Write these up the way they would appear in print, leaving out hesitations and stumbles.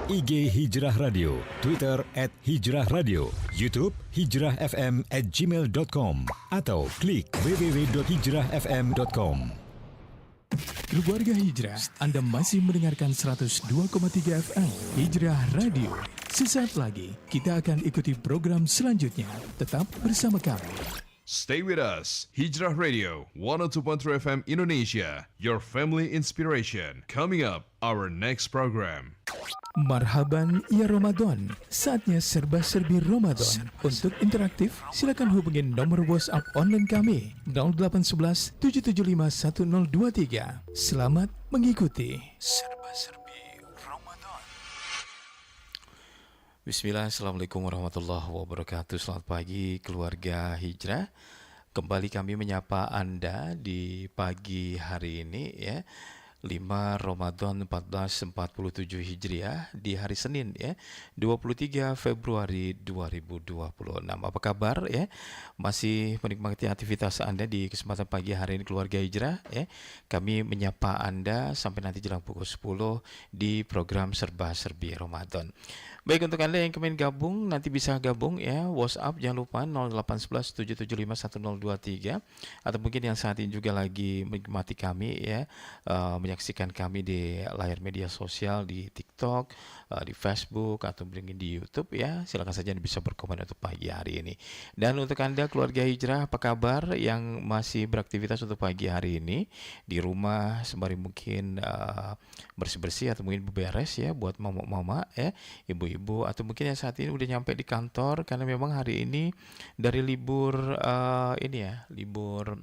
IG Hijrah Radio, Twitter @hijrahradio, YouTube hijrahfm@gmail.com, atau klik www.hijrahfm.com. Keluarga Hijrah, Anda masih mendengarkan 102,3 FM Hijrah Radio. Sesaat lagi kita akan ikuti program selanjutnya. Tetap bersama kami. Stay with us, Hijrah Radio, 102.3 FM Indonesia, your family inspiration. Coming up, our next program. Marhaban ya Ramadan, saatnya serba-serbi Ramadan. Untuk interaktif, silakan hubungi nomor WhatsApp online kami 0811 775 1023. Selamat mengikuti serba-serbi Ramadan. Bismillah, Assalamualaikum warahmatullahi wabarakatuh. Selamat pagi keluarga Hijrah. Kembali kami menyapa Anda di pagi hari ini ya, 5 Ramadan 1447 Hijriah di hari Senin ya, 23 Februari 2026. Apa kabar ya? Masih menikmati aktivitas Anda di kesempatan pagi hari ini keluarga Hijrah ya. Kami menyapa Anda sampai nanti jelang pukul 10 di program Serba-serbi Ramadan. Baik, untuk Anda yang ingin gabung, nanti bisa gabung ya, WhatsApp jangan lupa 0811 775 1023, atau mungkin yang saat ini juga lagi menikmati kami ya, menyaksikan kami di layar media sosial di TikTok, di Facebook, atau mungkin di YouTube ya, silakan saja bisa berkomentar untuk pagi hari ini. Dan untuk Anda keluarga Hijrah, apa kabar yang masih beraktivitas untuk pagi hari ini di rumah, sembari mungkin bersih-bersih atau mungkin beberes ya buat mama-mama ya, ibu-ibu, atau mungkin yang saat ini udah nyampe di kantor karena memang hari ini dari libur libur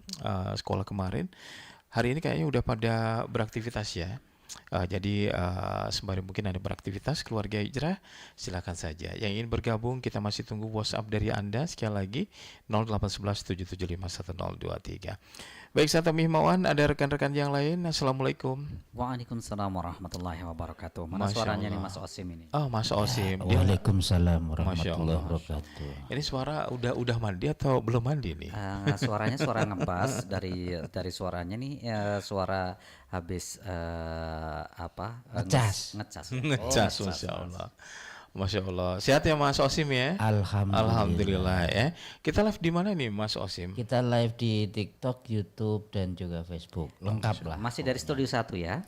sekolah kemarin. Hari ini kayaknya udah pada beraktivitas ya. Jadi sembari mungkin ada beraktivitas keluarga Hijrah, silakan saja. Yang ingin bergabung, kita masih tunggu WhatsApp dari Anda sekali lagi 0811 775 1023. Baik, saya Tommy Himawan, ada rekan-rekan yang lain. Assalamualaikum. Waalaikumsalam warahmatullahi wabarakatuh. Mana suaranya nih Mas Osim ini? Oh, Mas Osim. Waalaikumsalam warahmatullahi wabarakatuh. Ini suara udah mandi atau belum mandi nih? Suaranya suara ngebas dari suaranya nih, suara habis ngecas. Ngecas, Masya Allah. Masya Allah. Sehat ya Mas Osim ya? Alhamdulillah ya. Kita live di mana nih Mas Osim? Kita live di TikTok, YouTube, dan juga Facebook. Lengkap lah. Masih dari Studio 1 ya?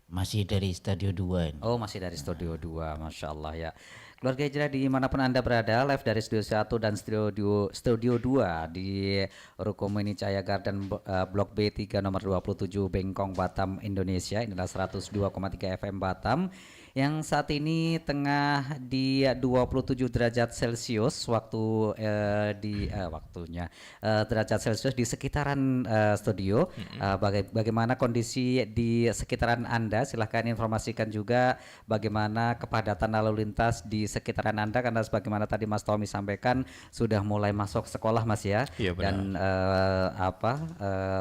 Masih dari Studio 2 ini. Oh, masih dari Studio 2. Masya Allah ya. Keluarga Hijrah dimanapun Anda berada, live dari Studio 1 dan Studio 2 di Ruko Mini Cahaya Garden Blok B3 nomor 27 Bengkong, Batam, Indonesia. Inilah 102,3 FM Batam yang saat ini tengah di 27 derajat Celcius waktunya derajat Celcius di sekitaran studio. Bagaimana kondisi di sekitaran Anda? Silahkan informasikan juga bagaimana kepadatan lalu lintas di sekitaran Anda, karena sebagaimana tadi Mas Tommy sampaikan sudah mulai masuk sekolah Mas ya. Iya, dan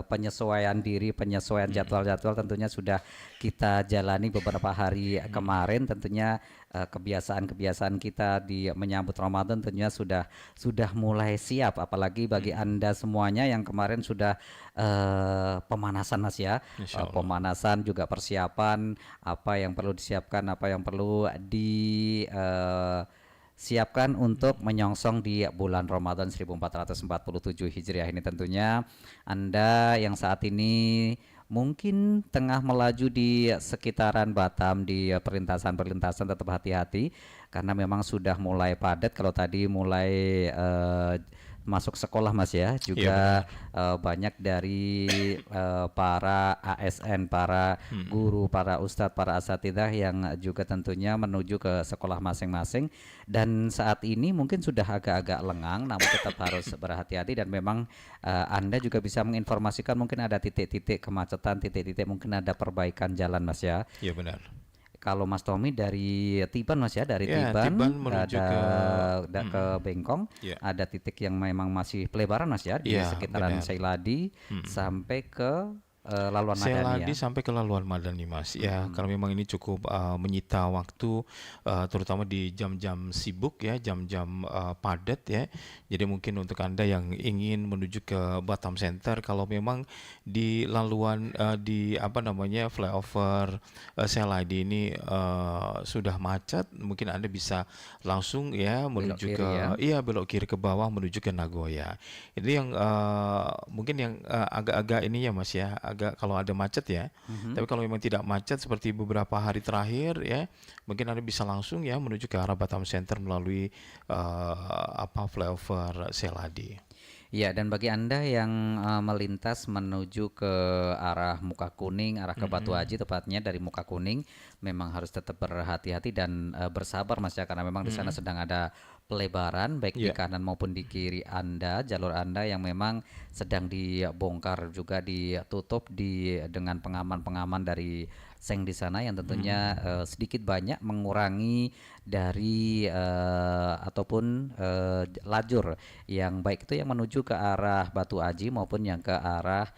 penyesuaian diri, penyesuaian jadwal-jadwal tentunya sudah kita jalani beberapa hari kemarin. Tentunya kebiasaan-kebiasaan kita di menyambut Ramadan tentunya sudah mulai siap, apalagi bagi Anda semuanya yang kemarin sudah pemanasan Mas ya. Pemanasan juga persiapan, apa yang perlu disiapkan, apa yang perlu siapkan untuk menyongsong di bulan Ramadan 1447 Hijriah ini. Tentunya Anda yang saat ini mungkin tengah melaju di sekitaran Batam, di perlintasan tetap hati-hati karena memang sudah mulai padat. Kalau tadi mulai masuk sekolah Mas ya, juga banyak dari para ASN, para guru, para ustadz, para asatidzah yang juga tentunya menuju ke sekolah masing-masing. Dan saat ini mungkin sudah agak-agak lengang, namun tetap harus berhati-hati. Dan memang Anda juga bisa menginformasikan mungkin ada titik-titik kemacetan, titik-titik mungkin ada perbaikan jalan Mas ya. Iya benar. Kalau Mas Tommy dari Tiban Mas ya, dari Tiban menuju ke Bengkong, ada titik yang memang masih pelebaran Mas ya, di sekitaran Sailadi sampai ke laluan Madani Seladi ya. sampai ke laluan Madani Mas. Ya, karena memang ini cukup menyita waktu, terutama di jam-jam sibuk ya, jam-jam padat ya. Jadi mungkin untuk Anda yang ingin menuju ke Batam Center, kalau memang di laluan di apa namanya flyover Seladi ini sudah macet, mungkin Anda bisa langsung ya Belok menuju kiri ke ya. iya belok kiri ke bawah menuju ke Nagoya. Itu yang mungkin yang agak-agak ini ya Mas ya, agak kalau ada macet ya. Tapi kalau memang tidak macet seperti beberapa hari terakhir ya, mungkin Anda bisa langsung ya menuju ke arah Batam Center melalui flyover Seladi. Ya, dan bagi Anda yang melintas menuju ke arah Muka Kuning, arah ke Batu Haji tepatnya dari Muka Kuning, memang harus tetap berhati-hati dan bersabar Mas ya, karena memang di sana sedang ada pelebaran baik di Ya. kanan maupun di kiri Anda, jalur Anda yang memang sedang dibongkar juga ditutup dengan pengaman-pengaman dari Seng di sana yang tentunya sedikit banyak mengurangi dari ataupun lajur yang baik itu yang menuju ke arah Batu Aji maupun yang ke arah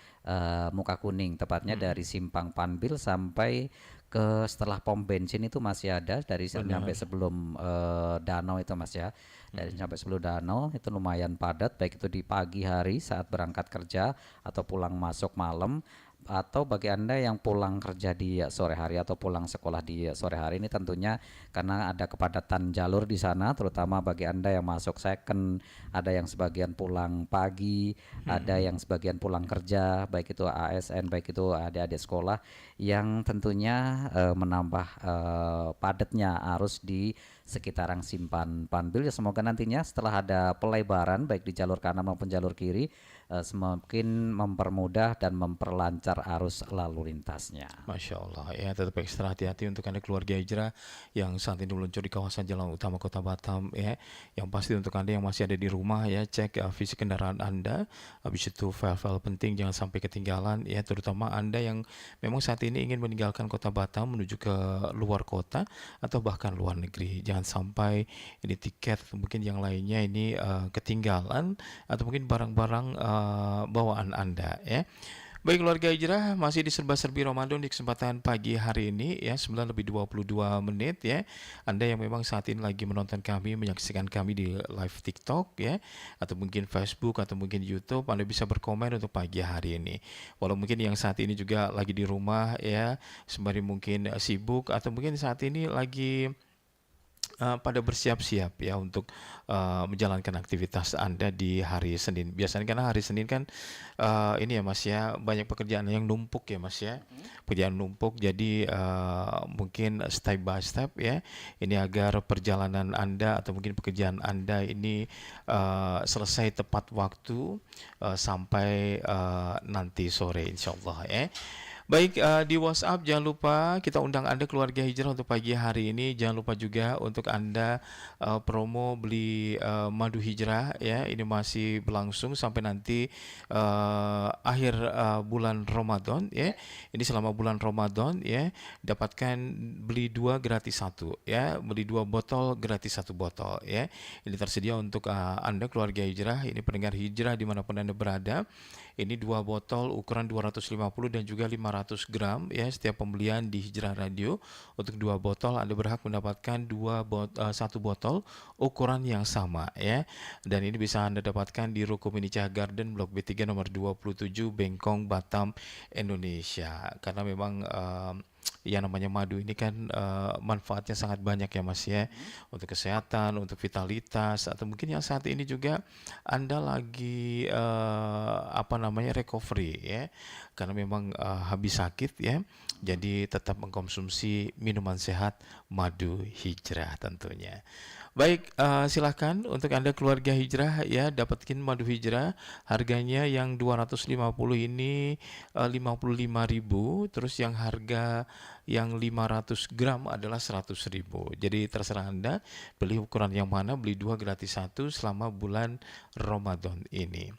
Muka Kuning, tepatnya dari Simpang Panbil sampai ke setelah pom bensin itu masih ada dari sampai sebelum danau itu Mas ya. Dari sampai sebelum danau itu lumayan padat baik itu di pagi hari saat berangkat kerja atau pulang masuk malam, atau bagi Anda yang pulang kerja di sore hari atau pulang sekolah di sore hari, ini tentunya karena ada kepadatan jalur di sana, terutama bagi Anda yang masuk second, ada yang sebagian pulang pagi, ada yang sebagian pulang kerja, baik itu ASN, baik itu adik-adik sekolah, yang tentunya menambah padatnya arus di sekitaran Simpan Panbil. Ya, semoga nantinya setelah ada pelebaran baik di jalur kanan maupun jalur kiri semakin mempermudah dan memperlancar arus lalu lintasnya. Masya Allah ya, tetap ekstra hati-hati untuk Anda keluarga hijrah yang saat ini meluncur di kawasan jalan utama Kota Batam ya. Yang pasti untuk Anda yang masih ada di rumah ya, cek fisik kendaraan Anda. Habis itu file-file penting jangan sampai ketinggalan ya, terutama Anda yang memang saat ini ingin meninggalkan Kota Batam menuju ke luar kota atau bahkan luar negeri. Jangan sampai ini tiket atau mungkin yang lainnya ini ketinggalan atau mungkin barang-barang bawaan Anda ya. Baik keluarga hijrah, masih di serba-serbi Ramadan di kesempatan pagi hari ini ya, 9:22 ya. Anda yang memang saat ini lagi menonton kami, menyaksikan kami di live TikTok ya, atau mungkin Facebook atau mungkin YouTube, Anda bisa berkomen untuk pagi hari ini. Walau mungkin yang saat ini juga lagi di rumah ya, sembari mungkin sibuk atau mungkin saat ini lagi pada bersiap-siap ya untuk menjalankan aktivitas Anda di hari Senin. Biasanya karena hari Senin kan ini ya Mas ya, banyak pekerjaan yang numpuk ya Mas ya. Pekerjaan numpuk, jadi mungkin step by step ya. Ini agar perjalanan Anda atau mungkin pekerjaan Anda ini selesai tepat waktu sampai nanti sore insyaallah ya. Baik, di WhatsApp jangan lupa kita undang Anda keluarga hijrah untuk pagi hari ini. Jangan lupa juga untuk Anda promo beli madu hijrah ya. Ini masih berlangsung sampai nanti akhir bulan Ramadan ya. Ini selama bulan Ramadan ya. Dapatkan beli 2 gratis 1 ya. Beli 2 botol gratis 1 botol ya. Ini tersedia untuk Anda keluarga hijrah. Ini pendengar hijrah dimanapun Anda berada. Ini 2 botol ukuran 250 dan juga 500 gram ya. Setiap pembelian di Hijrah Radio untuk 2 botol Anda berhak mendapatkan 1 botol ukuran yang sama ya. Dan ini bisa Anda dapatkan di Ruko Mini Cahaya Garden Blok B3 nomor 27 Bengkong, Batam, Indonesia. Karena memang yang namanya madu ini kan manfaatnya sangat banyak ya Mas ya, untuk kesehatan, untuk vitalitas, atau mungkin yang saat ini juga Anda lagi recovery ya, karena memang habis sakit ya, jadi tetap mengkonsumsi minuman sehat madu hijrah tentunya. Baik, silahkan untuk Anda keluarga hijrah ya, dapatkan madu hijrah. Harganya yang 250 ini 55.000, terus yang harga yang 500 gram adalah 100.000. Jadi terserah Anda beli ukuran yang mana, beli 2 gratis 1 selama bulan Ramadan ini.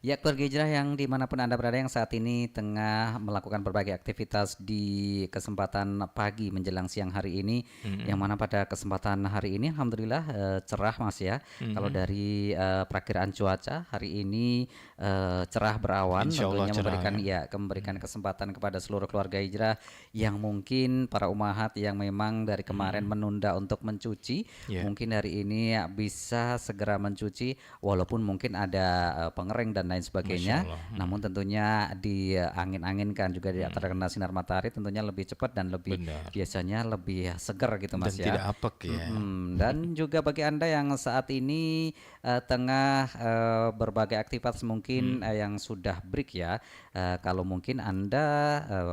Ya, keluarga hijrah yang dimanapun Anda berada yang saat ini tengah melakukan berbagai aktivitas di kesempatan pagi menjelang siang hari ini, yang mana pada kesempatan hari ini Alhamdulillah cerah Mas ya. Kalau dari perakiraan cuaca hari ini cerah berawan, Insya Allah tentunya cerah memberikan ya. memberikan kesempatan kepada seluruh keluarga hijrah yang mungkin para umahat yang memang dari kemarin menunda untuk mencuci, Ya. mungkin hari ini bisa segera mencuci walaupun mungkin ada pengering dan lain sebagainya. Masya Allah. Namun tentunya diangin-anginkan juga terkena sinar matahari tentunya lebih cepat dan lebih Benar. biasanya lebih segar gitu Dan Mas ya. tidak apek ya. Dan juga bagi Anda yang saat ini tengah berbagai aktivitas mungkin yang sudah break ya. Kalau mungkin Anda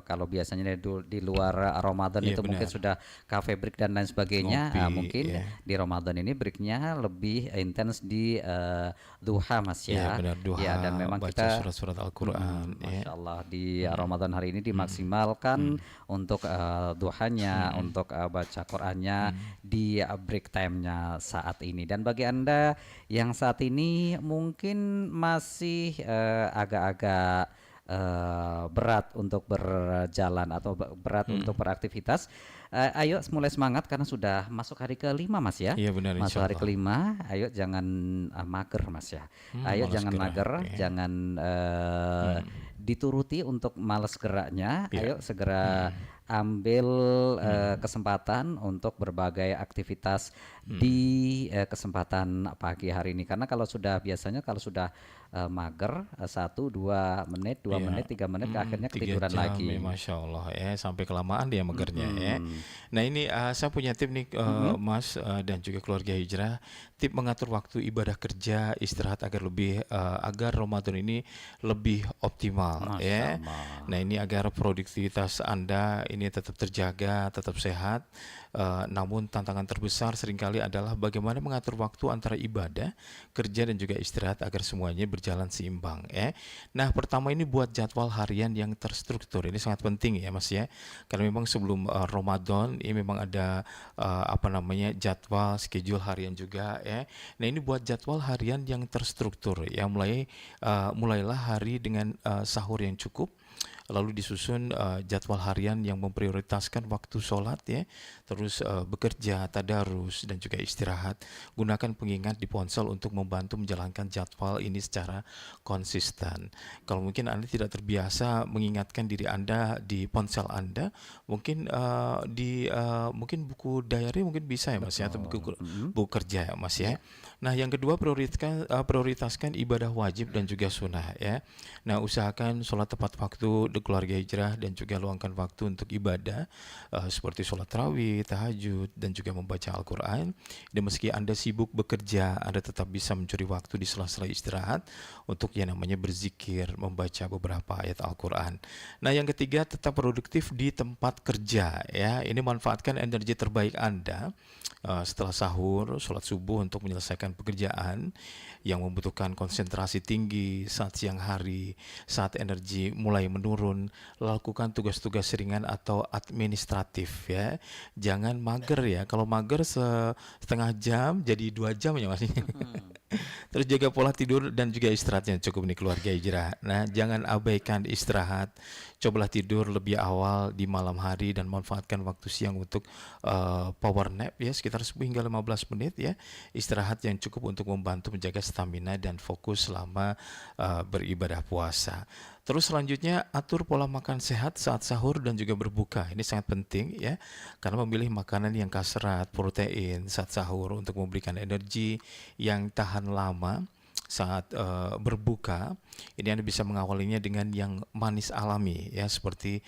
kalau biasanya di luar Ramadan Iya, itu mungkin benar. sudah cafe break dan lain sebagainya. Ngopi, Mungkin ya. di Ramadan ini breaknya lebih intens di duha Mas Iya ya. benar, duha, Ya, dan memang baca kita surat-surat Al-Quran ya. Masya Allah di Ramadan hari ini dimaksimalkan untuk duhanya, untuk baca Qurannya di break time-nya saat ini. Dan bagi Anda yang saat ini mungkin masih agak-agak berat untuk berjalan atau berat untuk beraktivitas, ayo mulai semangat karena sudah masuk hari kelima Mas ya. Iya benar, Masuk insya hari Allah. kelima, ayo jangan mager Mas ya. Ayo malas jangan gerak, mager, oke. jangan dituruti untuk malas geraknya. Iya. Ayo segera ambil kesempatan untuk berbagai aktivitas di kesempatan pagi hari ini. Karena kalau sudah biasanya kalau sudah mager 1-2 menit, 2 Iya. menit, 3 menit akhirnya 3 ketiduran jam lagi. ya, Masya Allah ya, sampai kelamaan dia magernya ya. Nah ini saya punya tip nih Mas dan juga keluarga hijrah, tip mengatur waktu ibadah kerja, istirahat agar lebih agar Ramadan ini lebih optimal ya. Nah ini agar produktivitas Anda ini tetap terjaga, tetap sehat. Namun tantangan terbesar seringkali adalah bagaimana mengatur waktu antara ibadah, kerja dan juga istirahat agar semuanya berjalan seimbang ya. Nah, pertama ini buat jadwal harian yang terstruktur. Ini sangat penting ya, Mas ya. Karena memang sebelum Ramadan ini memang ada jadwal schedule harian juga ya. Nah, ini buat jadwal harian yang terstruktur ya, mulailah hari dengan sahur yang cukup. Lalu disusun jadwal harian yang memprioritaskan waktu sholat ya, terus bekerja, tadarus dan juga istirahat. Gunakan pengingat di ponsel untuk membantu menjalankan jadwal ini secara konsisten. Kalau mungkin Anda tidak terbiasa mengingatkan diri Anda di ponsel Anda, mungkin mungkin buku diary mungkin bisa ya Mas ya, atau buku kerja ya Mas ya. Nah yang kedua prioritaskan ibadah wajib dan juga sunnah ya. Nah usahakan sholat tepat waktu di keluarga hijrah dan juga luangkan waktu untuk ibadah seperti sholat tarawih, tahajud dan juga membaca Al-Quran. Dan meski Anda sibuk bekerja, Anda tetap bisa mencuri waktu di sela-sela istirahat untuk yang namanya berzikir, membaca beberapa ayat Al-Quran. Nah yang ketiga tetap produktif di tempat kerja ya. Ini manfaatkan energi terbaik Anda setelah sahur, sholat subuh untuk menyelesaikan pekerjaan yang membutuhkan konsentrasi tinggi saat siang hari, saat energi mulai menurun. Lakukan tugas-tugas ringan atau administratif ya. Jangan mager ya. Kalau mager setengah jam jadi 2 jam ya Mas. Terus jaga pola tidur dan juga istirahatnya cukup nih keluarga hijrah. Nah, jangan abaikan istirahat. Cobalah tidur lebih awal di malam hari dan manfaatkan waktu siang untuk power nap ya, sekitar 10 hingga 15 menit ya. Istirahat yang cukup untuk membantu menjaga stamina dan fokus selama beribadah puasa. Terus selanjutnya atur pola makan sehat saat sahur dan juga berbuka. Ini sangat penting ya, karena memilih makanan yang kaya serat, protein saat sahur untuk memberikan energi yang tahan lama saat berbuka. Ini Anda bisa mengawalinya dengan yang manis alami ya, seperti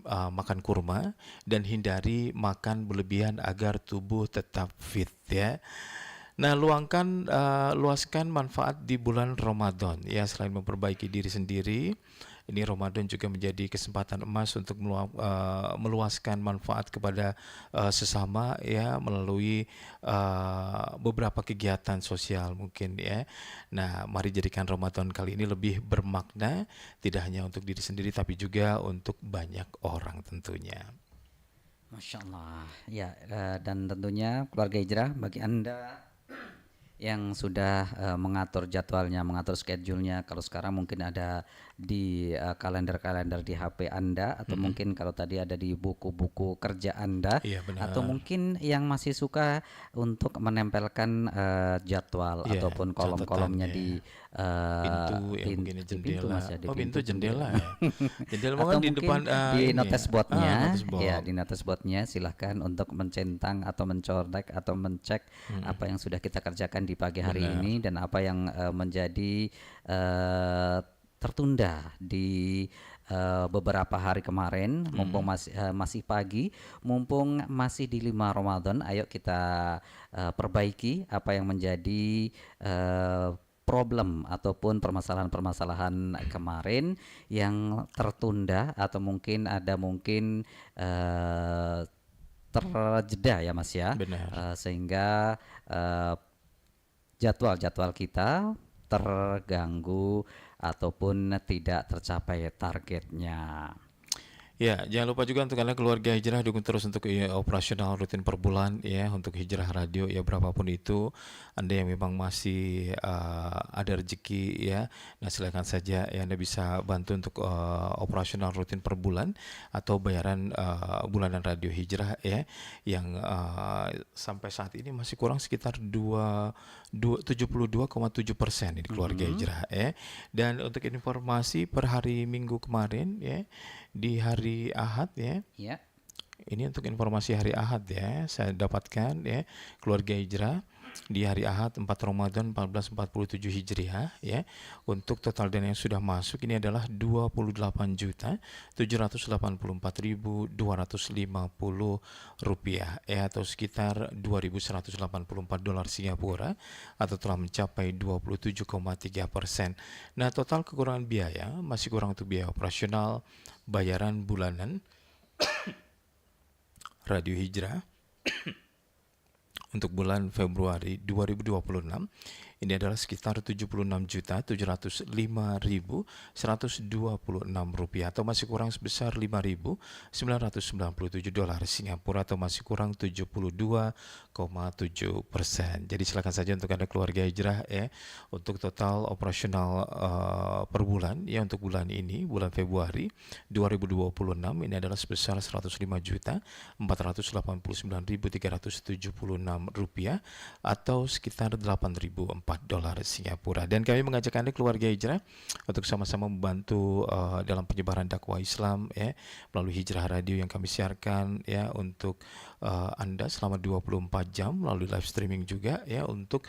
makan kurma, dan hindari makan berlebihan agar tubuh tetap fit ya. Nah, luaskan manfaat di bulan Ramadan ya. Selain memperbaiki diri sendiri, ini Ramadan juga menjadi kesempatan emas untuk meluaskan manfaat kepada sesama ya, melalui beberapa kegiatan sosial mungkin ya. Nah, mari jadikan Ramadan kali ini lebih bermakna, tidak hanya untuk diri sendiri tapi juga untuk banyak orang tentunya. Masya Allah ya, dan tentunya keluarga hijrah bagi Anda yang sudah mengatur jadwalnya, mengatur schedule-nya. Kalau sekarang mungkin ada di kalender-kalender di HP Anda, atau mungkin kalau tadi ada di buku-buku kerja Anda, Iya, benar. atau mungkin yang masih suka untuk menempelkan jadwal Iya, ataupun kolom-kolomnya catatannya. di Pintu, ya pin- mungkin di jendela. pintu, Mas, ya, di Oh, pintu jendela jendela. ya. Jendela Atau kan di mungkin depan di ini notice ya. boardnya, Notice board. ya di notice boardnya silahkan untuk mencentang atau mencoret atau mencek apa yang sudah kita kerjakan di pagi hari Benar. ini, dan apa yang menjadi tertunda di beberapa hari kemarin. Mumpung masih pagi, mumpung masih di 5 Ramadan, ayo kita perbaiki apa yang menjadi problem ataupun permasalahan-permasalahan kemarin yang tertunda, atau mungkin terjeda ya Mas ya. Benar. Sehingga jadwal-jadwal kita terganggu ataupun tidak tercapai targetnya. Ya, jangan lupa juga untuk Anda keluarga Hijrah dukung terus untuk operasional rutin per bulan ya untuk Hijrah Radio ya, berapapun itu Anda yang memang masih ada rezeki ya. Nah, silakan saja ya Anda bisa bantu untuk operasional rutin per bulan atau bayaran bulanan Radio Hijrah ya, yang sampai saat ini masih kurang sekitar 72,7% ini keluarga Hijrah ya. Dan untuk informasi per hari Minggu kemarin ya, di hari Ahad ya. Ya. Ini untuk informasi hari Ahad ya, saya dapatkan ya, keluarga Hijrah di hari Ahad 4 Ramadan 1447 Hijriah ya. Untuk total dana yang sudah masuk ini adalah 28.784.250 rupiah ya, atau sekitar 2.184 dolar Singapura, atau telah mencapai 27,3%. Nah, total kekurangan biaya masih kurang untuk biaya operasional, bayaran bulanan Radio Hijrah untuk bulan Februari 2026 ini adalah sekitar 76.705.126 rupiah, atau masih kurang sebesar 5.997 dolar Singapura, atau masih kurang 72,7%. Jadi silakan saja untuk Anda keluarga Hijrah ya, untuk total operasional per bulan ya, untuk bulan ini bulan Februari 2026 ini adalah sebesar 105.489.376 rupiah, atau sekitar 8.004 dolar Singapura. Dan kami mengajak Anda keluarga Hijrah untuk sama-sama membantu dalam penyebaran dakwah Islam ya, melalui Hijrah Radio yang kami siarkan ya untuk Anda selama 24 jam melalui live streaming juga ya, untuk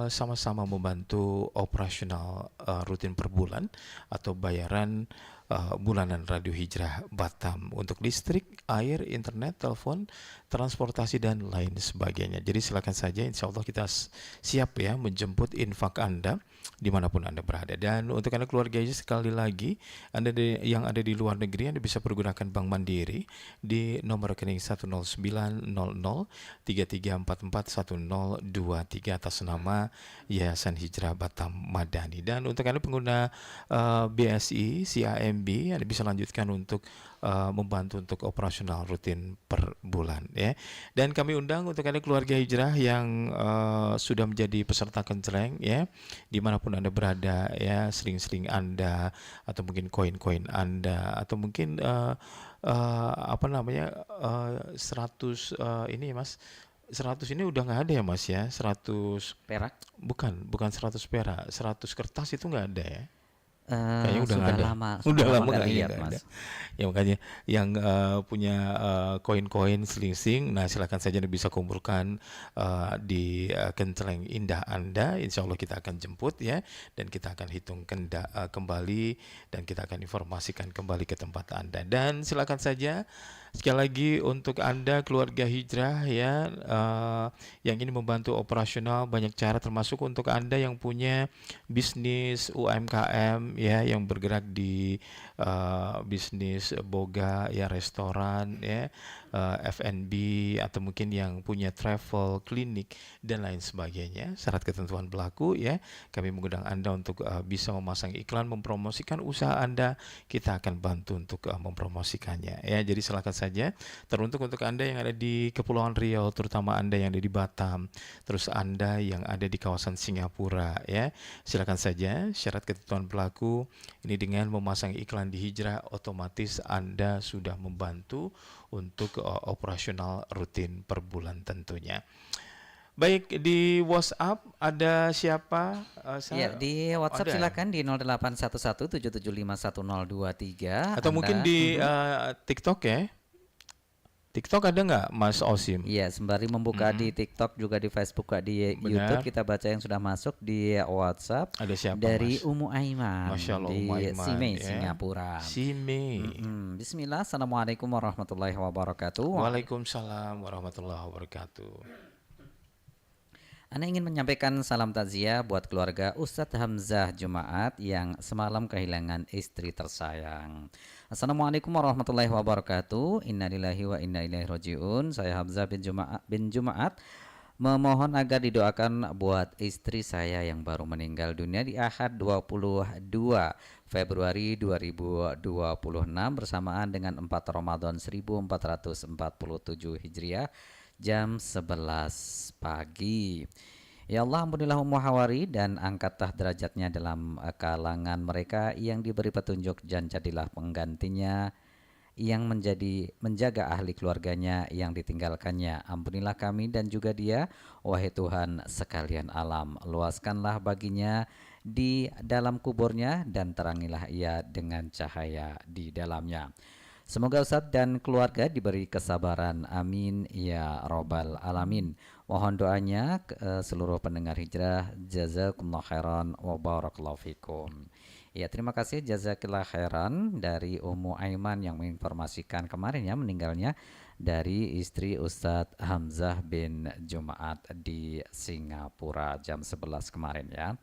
sama-sama membantu operasional rutin per bulan atau bayaran bulanan Radio Hijrah Batam untuk listrik, air, internet, telepon, transportasi, dan lain sebagainya. Jadi silakan saja, insya Allah kita siap ya menjemput infak Anda dimanapun Anda berada. Dan untuk Anda keluarga Hijrah, sekali lagi Anda yang ada di luar negeri, Anda bisa pergunakan Bank Mandiri di nomor rekening 1090033441023 atas nama Yayasan Hijrah Batam Madani. Dan untuk Anda pengguna BSI, CIMB, Anda bisa lanjutkan untuk membantu untuk operasional rutin per bulan ya. Dan kami undang untuk Anda keluarga Hijrah yang sudah menjadi peserta kenceleng ya, dimanapun Anda berada ya, sering-sering Anda atau mungkin koin-koin Anda, atau mungkin 100 ini Mas, 100 ini udah nggak ada ya Mas ya, 100 Perak? bukan 100 perak, 100 kertas itu nggak ada ya. Kayaknya udah nggak ada. Sudah lama nggak nggak lihat, ada. Mas. Ya makanya yang punya koin-koin selingsing, nah silakan saja Anda bisa kumpulkan di kenceleng indah Anda. Insya Allah kita akan jemput ya, dan kita akan hitung kembali, dan kita akan informasikan kembali ke tempat Anda. Dan silakan saja sekali lagi untuk Anda keluarga Hijrah ya, yang ingin membantu operasional, banyak cara, termasuk untuk Anda yang punya bisnis UMKM ya, yang bergerak di bisnis boga ya, restoran ya, F&B, atau mungkin yang punya travel, klinik dan lain sebagainya. Syarat ketentuan berlaku ya. Kami mengundang Anda untuk bisa memasang iklan, mempromosikan usaha Anda. Kita akan bantu untuk mempromosikannya ya. Jadi silakan saja. Teruntuk untuk Anda yang ada di Kepulauan Riau, terutama Anda yang ada di Batam, terus Anda yang ada di kawasan Singapura ya. Silakan saja. Syarat ketentuan berlaku. Ini dengan memasang iklan di Hijrah, otomatis Anda sudah membantu untuk operasional rutin per bulan tentunya. Baik, di WhatsApp ada siapa? Ya, di WhatsApp silakan di 081177511023. Atau mungkin di TikTok ya. TikTok ada nggak, Mas Osim? Iya, sembari membuka di TikTok, juga di Facebook, di YouTube, kita baca yang sudah masuk di WhatsApp. Ada siapa, dari Mas? Umu Aiman Masya Allah, di Umu Aiman, Simei, ya. Singapura. Simei. Bismillah, assalamualaikum warahmatullahi wabarakatuh. Waalaikumsalam warahmatullahi wabarakatuh. Anda ingin menyampaikan salam takziah buat keluarga Ustadz Hamzah Jumaat yang semalam kehilangan istri tersayang. Assalamualaikum warahmatullahi wabarakatuh. Innalillahi wa inna ilaihi rajiun. Saya Hamzah bin Jumaat memohon agar didoakan buat istri saya yang baru meninggal dunia di Ahad 22 Februari 2026 bersamaan dengan 4 Ramadan 1447 Hijriah jam 11 pagi. Ya Allah, ampunilah Ummu Hawari dan angkatlah derajatnya dalam kalangan mereka yang diberi petunjuk, dan jadilah penggantinya yang menjaga ahli keluarganya yang ditinggalkannya. Ampunilah kami dan juga dia, wahai Tuhan sekalian alam. Luaskanlah baginya di dalam kuburnya dan terangilah ia dengan cahaya di dalamnya. Semoga Ustadz dan keluarga diberi kesabaran, amin ya robbal alamin. Mohon doanya seluruh pendengar Hijrah. Jazakumullah khairan wa barakallahu fikum. Ya, terima kasih jazakillah khairan dari Ummu Aiman yang menginformasikan kemarin ya meninggalnya dari istri Ustadz Hamzah bin Jumaat di Singapura jam 11 kemarin ya.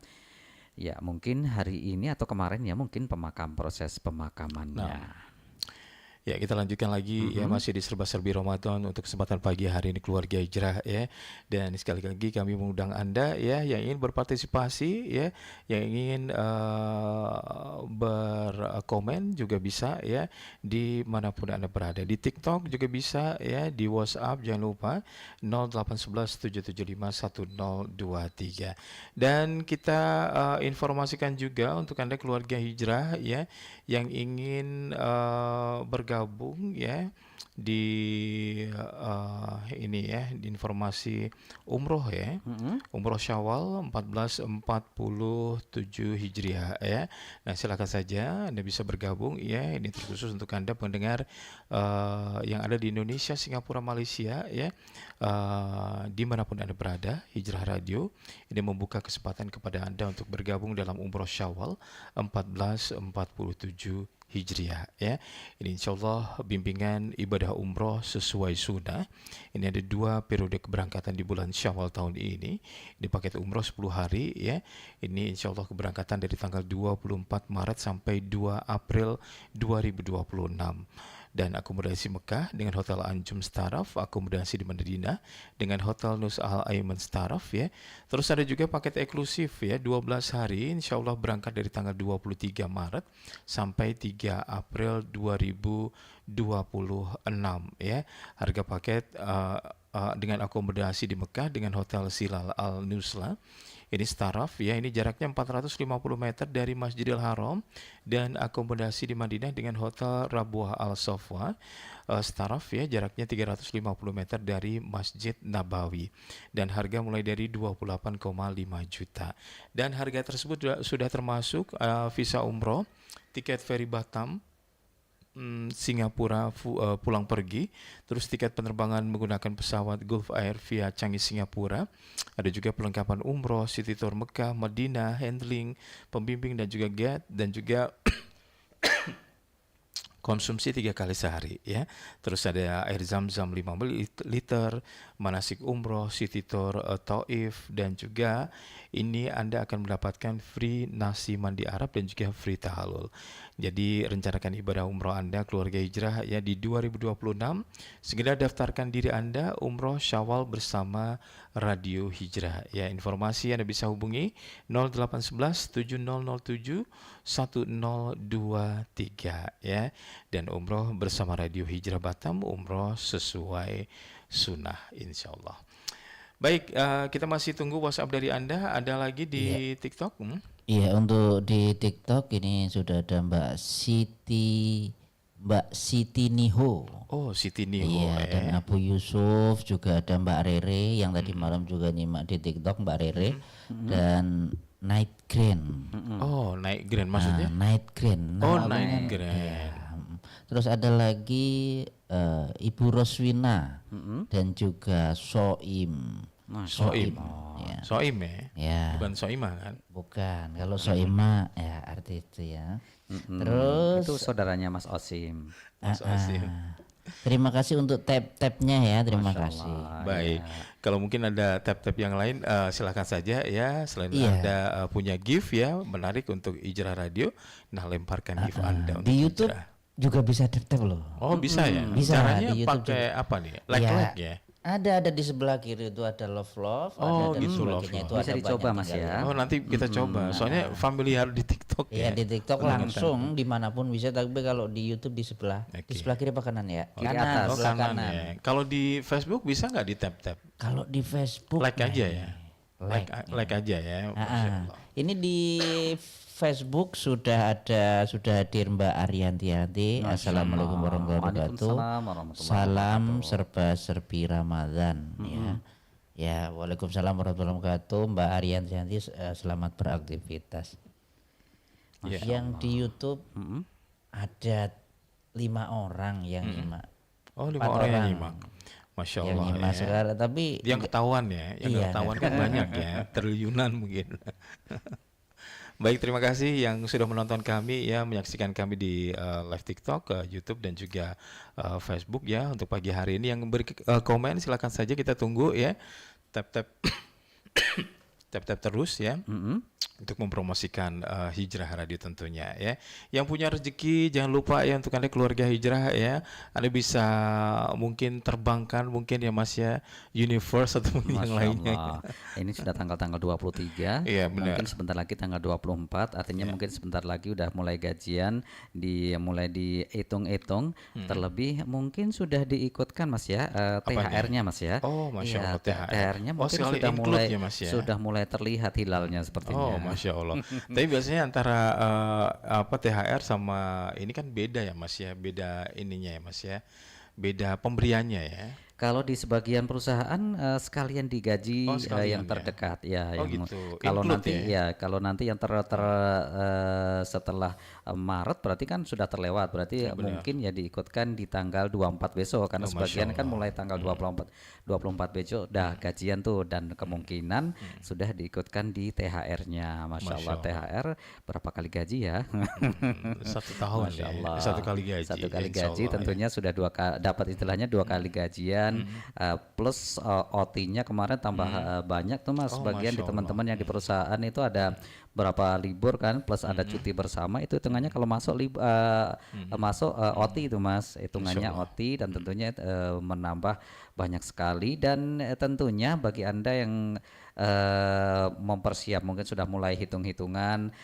Ya, mungkin hari ini atau kemarin ya, mungkin proses pemakamannya. Ya, kita lanjutkan lagi ya, masih di serba-serbi Ramadan untuk kesempatan pagi hari ini keluarga Hijrah ya. Dan sekali lagi kami mengundang Anda ya yang ingin berpartisipasi ya, yang ingin berkomen juga bisa ya di manapun Anda berada. Di TikTok juga bisa ya, di WhatsApp jangan lupa 081177511023. Dan kita informasikan juga untuk Anda keluarga Hijrah ya yang ingin bergabung ya di ini ya, di informasi umroh ya, umroh Syawal 1447 Hijriah ya. Nah, silakan saja Anda bisa bergabung ya. Ini terkhusus untuk Anda pendengar yang ada di Indonesia, Singapura, Malaysia ya, dimanapun Anda berada. Hijrah Radio ini membuka kesempatan kepada Anda untuk bergabung dalam umroh Syawal 1447 Hijriah ya. Ini insyaallah bimbingan ibadah umroh sesuai sunnah. Ini ada 2 periode keberangkatan di bulan Syawal tahun ini. Ini paket umroh 10 hari ya. Ini insyaallah keberangkatan dari tanggal 24 Maret sampai 2 April 2026. Dan akomodasi Mekah dengan Hotel Anjum Staraf, akomodasi di Madinah dengan Hotel Nus Al Aiman Staraf ya. Terus ada juga paket eksklusif ya, 12 hari insyaallah berangkat dari tanggal 23 Maret sampai 3 April 2026 ya. Harga paket dengan akomodasi di Mekah dengan Hotel Silal Al Nusla. Ini Staraf ya, ini jaraknya 450 meter dari Masjidil Haram, dan akomodasi di Madinah dengan Hotel Rabuah Al Sofwa. Staraf ya, jaraknya 350 meter dari Masjid Nabawi, dan harga mulai dari 28,5 juta. Dan harga tersebut sudah termasuk visa umroh, tiket ferry Batam, Singapura pulang pergi, terus tiket penerbangan menggunakan pesawat Gulf Air via Changi Singapura. Ada juga perlengkapan umroh, city tour Mekah, Madinah, handling, pembimbing dan juga guide, dan juga konsumsi 3 kali sehari ya. Terus ada air zam-zam 5 liter, manasik umroh, city tour Taif, dan juga ini Anda akan mendapatkan free nasi mandi Arab dan juga free tahalul. Jadi rencanakan ibadah umroh Anda keluarga hijrah ya di 2026. Segera daftarkan diri Anda umroh Syawal bersama Radio Hijrah. Ya, informasi Anda bisa hubungi 0811 7007 1023 ya. Dan umroh bersama Radio Hijrah Batam, umroh sesuai sunnah insyaallah. Baik, kita masih tunggu WhatsApp dari Anda. Ada lagi di TikTok? Iya, untuk di TikTok ini sudah ada Mbak Siti Niho. Oh, Siti Niho. Iya, dan Abu Yusuf, juga ada Mbak Rere yang tadi malam juga nyimak di TikTok, Mbak Rere, dan Night Grand. Oh, Night Grand maksudnya? Night Grand. Oh, Namanya- Night Grand. Iya. Terus ada lagi Ibu Roswina dan juga Soim. Soim. Ya. Soim ya? Ya. Bukan Soimah kan? Bukan, kalau Soima ya arti itu ya. Terus Itu saudaranya Mas Osim. Mas Osim. terima kasih untuk tab-tabnya ya, terima kasih. Baik, kalau mungkin ada tab-tab yang lain silakan saja ya. Selain Iya. Anda punya gift ya menarik untuk Hijrah Radio, nah lemparkan gift Anda untuk Di YouTube Hijrah. juga bisa tab-tab loh. Oh bisa ya? Bisa, Caranya di YouTube pakai apa nih? Like ya? Ada di sebelah kiri itu ada love, Oh, ada di gitu, sebelah love, kirinya itu Bisa ada dicoba, banyak Mas, tinggal. ya. Oh nanti kita coba. Soalnya familiar di TikTok Iya, ya. di TikTok Untuk langsung dimanapun bisa, tapi kalau di YouTube di sebelah kiri apa kanan ya? Oh, Kanan, oh, sebelah kanan kanan. ya. Kalau di Facebook bisa nggak di tap-tap? Kalau di Facebook Like aja ya. Like. Like aja ya. Masya Allah. Ini di Facebook sudah hadir Mbak Ariantiati. Assalamualaikum warahmatullahi wabarakatuh. Waalaikumsalam warahmatullahi Salam serba-serbi Ramadan ya. Ya, waalaikumsalam warahmatullahi wabarakatuh. Mbak Ariantiati selamat beraktivitas. Yang di YouTube ada 5 orang yang nyimak. Oh 5 Empat orang yang orang. nyimak. Masya Yang Allah nyimak ya. sekarang, tapi Yang ketahuan ya, yang Iya. ketahuan kan banyak ya, triliunan mungkin. Baik, terima kasih yang sudah menonton kami ya, menyaksikan kami di live TikTok, YouTube dan juga Facebook ya untuk pagi hari ini. Yang beri komen silakan saja, kita tunggu ya. Tap terus ya. Untuk mempromosikan Hijrah Radio tentunya ya. Yang punya rezeki jangan lupa ya untuk Anda keluarga Hijrah ya. Anda bisa mungkin terbangkan mungkin ya Mas ya, Universe atau mungkin yang Masya lainnya. Allah. Ini sudah tanggal 23. Iya, benar. Mungkin sebentar lagi tanggal 24. Artinya mungkin sebentar lagi udah mulai gajian, mulai dihitung-hitung. Terlebih mungkin sudah diikutkan Mas ya, THR-nya Mas ya. Oh, Masya Allah, THR. THR-nya Oh, mungkin sekali sudah include mulai ya, Mas, ya? sudah mulai terlihat hilalnya sepertinya. Oh, Masya Allah. Tapi biasanya antara THR sama ini kan beda ya Mas ya, beda ininya ya Mas ya, beda pemberiannya ya. Kalau di sebagian perusahaan sekalian digaji Oh, sekalian yang ya? terdekat ya, Oh, yang gitu. kalau Include nanti ya? kalau nanti yang setelah Maret berarti kan sudah terlewat, berarti mungkin ya diikutkan di tanggal 24 besok karena Oh, sebagian Masya kan Allah. mulai tanggal 24 besok dah gajian tuh, dan kemungkinan sudah diikutkan di THR-nya. Masya Allah, Masya Allah. THR berapa kali gaji ya? 1 tahun Masya ya, Allah. 1 kali gaji. Satu kali Insya gaji Allah, tentunya sudah dapat istilahnya 2 kali gajian, plus OT-nya kemarin tambah banyak tuh Mas. Oh, Bagian di Masya teman-teman yang di perusahaan itu ada berapa libur kan, plus ada cuti bersama, itu hitungannya kalau masuk masuk OT itu Mas, hitungannya OT, dan tentunya menambah banyak sekali. Dan tentunya bagi Anda yang mempersiap, mungkin sudah mulai hitung-hitungan,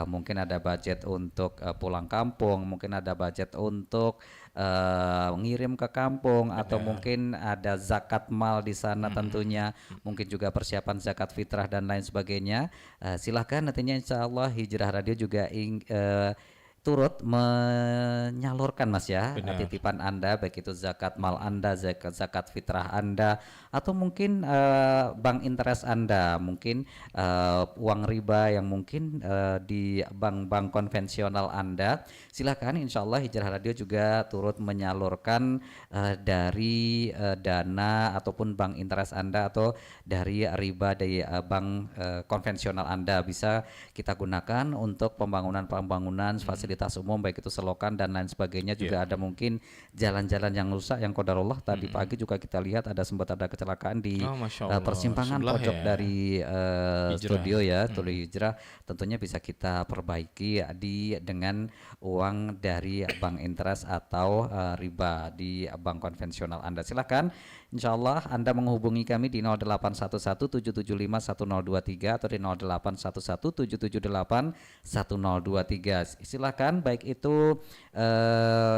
mungkin ada budget untuk pulang kampung, mungkin ada budget untuk ngirim ke kampung, atau mungkin ada zakat mal di sana tentunya, mungkin juga persiapan zakat fitrah dan lain sebagainya. Silahkan nantinya insya Allah Hijrah Radio juga turut menyalurkan Mas ya, titipan Anda, baik itu zakat mal Anda, zakat fitrah Anda, atau mungkin bank interest Anda, mungkin uang riba yang mungkin di bank-bank konvensional Anda. Silakan, insya Allah Hijrah Radio juga turut menyalurkan dari dana ataupun bank interest Anda atau dari riba dari bank konvensional Anda, bisa kita gunakan untuk pembangunan fasilitas fasilitas umum baik itu selokan dan lain sebagainya, juga ada mungkin jalan-jalan yang rusak yang qadarullah tadi pagi juga kita lihat sempat ada kecelakaan di Masya Allah. persimpangan Sebelah pojok ya. dari Hijrah. studio ya, studio Hijrah, tentunya bisa kita perbaiki dengan uang dari bank interest atau riba di bank konvensional Anda. Silakan, insya Allah Anda menghubungi kami di 0811-775-1023 atau di 0811-778-1023. Silakan, baik itu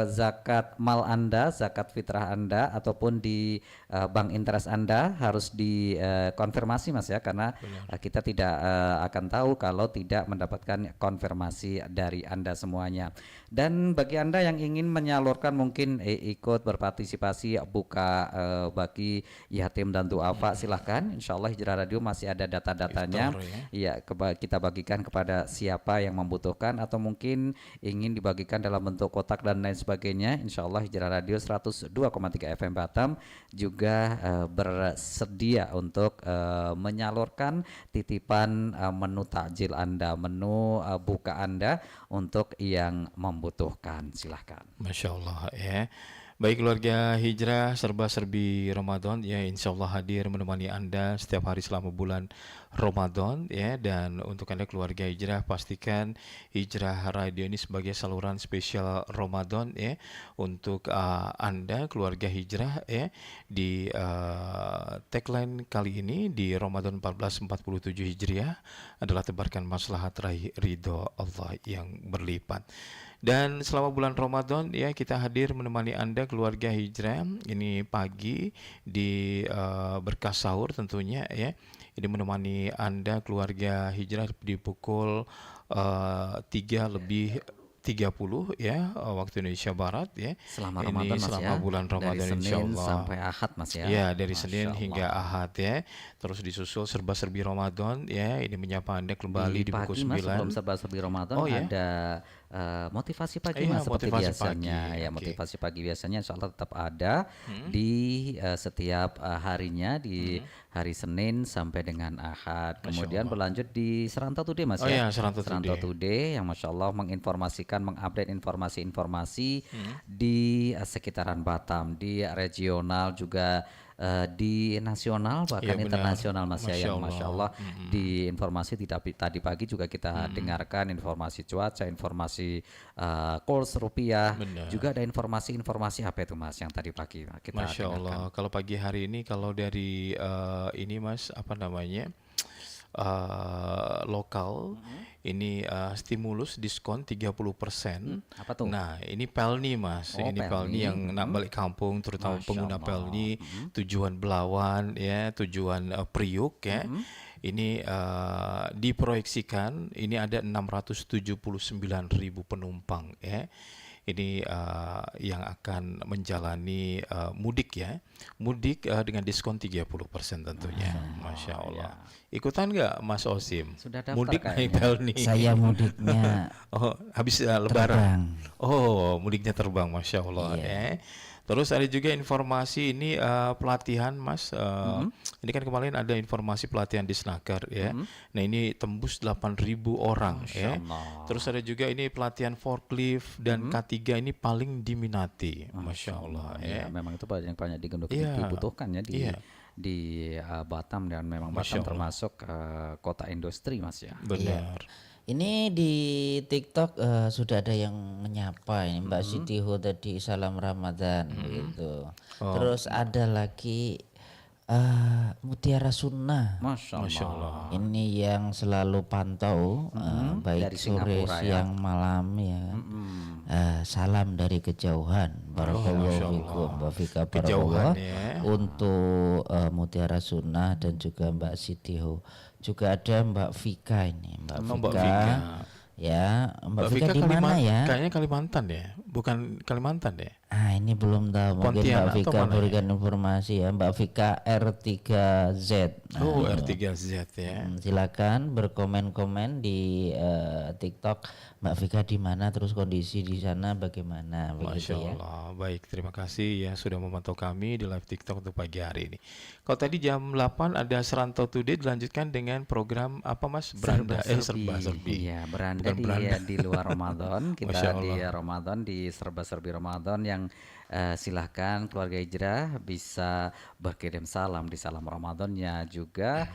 zakat mal Anda, zakat fitrah Anda, ataupun di bank interest Anda harus dikonfirmasi Mas ya, karena kita tidak akan tahu kalau tidak mendapatkan konfirmasi dari Anda semuanya. Dan bagi Anda yang ingin menyalurkan mungkin ikut berpartisipasi buka bagi yatim dan duafa, silahkan. Insya Allah Hijrah Radio masih ada data-datanya. Iya, kita bagikan kepada siapa yang membutuhkan atau mungkin ingin dibagikan dalam bentuk kotak dan lain sebagainya. Insya Allah Hijrah Radio 102,3 FM Batam juga bersedia untuk menyalurkan titipan menu takjil Anda, menu buka Anda untuk yang membutuhkan. Silahkan. Masya Allah ya. Baik keluarga Hijrah, serba-serbi Ramadan ya, insya Allah hadir menemani Anda setiap hari selama bulan Ramadan ya. Dan untuk Anda keluarga Hijrah, pastikan Hijrah Radio ini sebagai saluran spesial Ramadan ya untuk Anda keluarga Hijrah ya. Di tagline kali ini di Ramadan 1447 Hijriah adalah tebarkan maslahat raih ridho Allah yang berlipat. Dan selama bulan Ramadan ya, kita hadir menemani Anda keluarga Hijrah ini pagi di berkah sahur tentunya ya. Ini menemani Anda keluarga Hijrah di pukul 3:30 ya waktu Indonesia Barat ya. Selama ini Ramadan Mas selama ya, bulan Ramadan dari insya Senin Allah sampai Ahad Mas ya. Ya, dari Masya Senin Allah. hingga Ahad ya. Terus disusul serba-serbi Ramadan ya. Ini menyapa Anda kembali di pukul pagi Mas, 9. sebelum serba-serbi Ramadan Oh, ya? ada motivasi pagi Iya, Mas, seperti motivasi biasanya pagi, ya. oke. Motivasi pagi biasanya insya Allah tetap ada di setiap harinya di hari Senin sampai dengan Ahad. Kemudian berlanjut di Serantau Today Mas Oh ya. ya, Serantau Today. Today yang Masya Allah menginformasikan, mengupdate informasi-informasi di sekitaran Batam, di regional juga di nasional bahkan Iya, benar. internasional Mas ya, Masya yang Masya Allah Allah. di informasi tadi pagi juga kita dengarkan informasi cuaca, informasi kurs rupiah, Benar. juga ada informasi apa itu Mas yang tadi pagi kita Masya dengarkan. Allah. Kalau pagi hari ini kalau dari ini Mas apa namanya lokal ini stimulus diskon 30%. Apa tuh? Nah, ini Pelni Mas. Oh, Ini Pelni Pelni. yang nak balik kampung, terutama Masya pengguna Allah. Pelni tujuan Belawan ya, tujuan Priuk ya. Ini diproyeksikan ini ada 679.000 penumpang ya. Ini yang akan menjalani mudik ya. Mudik dengan diskon 30% tentunya. Masya Allah. Ikutan nggak Mas Osim? Sudah daftar mudik naik kayaknya. Pelni. Saya mudiknya Oh, habis terbang. lebaran. Oh, mudiknya terbang, Masya Allah Iya. Terus ada juga informasi ini pelatihan Mas. Ini kan kemarin ada informasi pelatihan di Snaker ya. Nah ini tembus 8.000 orang ya. Allah. Terus ada juga ini pelatihan forklift dan K3 ini paling diminati. Masya Allah Ya, ya. memang itu banyak Iya. dibutuhkan ya Iya. di Batam, dan memang Masya Batam Allah. termasuk kota industri Mas ya. Benar. ini di TikTok sudah ada yang menyapa ini Mbak Siti Ho tadi salam Ramadan gitu. Terus ada lagi Mutiara Sunnah. Masya Allah. Ini yang selalu pantau baik Dari sore, Singapura ya. siang, malam ya. Salam dari kejauhan. Barakallahu fikum wa fika Kejauhan barakallah ya. untuk Mutiara Sunnah dan juga Mbak Siti Ho. Juga ada Mbak Vika ini, Mbak Mbak Vika. Vika. Ya, Mbak Vika di mana Kalimantan, ya? Kayaknya Kalimantan ya, bukan Kalimantan ya. Ini belum tahu, mungkin Mbak Pontianak atau Vika mana berikan informasi ya. Mbak Vika R3Z. Oh, R3Z ya. Silakan berkomen-komen di TikTok Mbak Vika di mana, terus kondisi di sana bagaimana, Masya begitu ya. Allah. Baik, terima kasih ya sudah memantau kami di live TikTok untuk pagi hari ini. Kalau tadi jam 8 ada Serantau Today, dilanjutkan dengan program apa Mas? Serba-serbi. Iya, beranda Bukan beranda. di luar Ramadan. Masya Kita di Allah. Ramadan, di serba-serbi Ramadan yang silahkan keluarga Hijrah bisa berkirim salam di salam Ramadannya juga.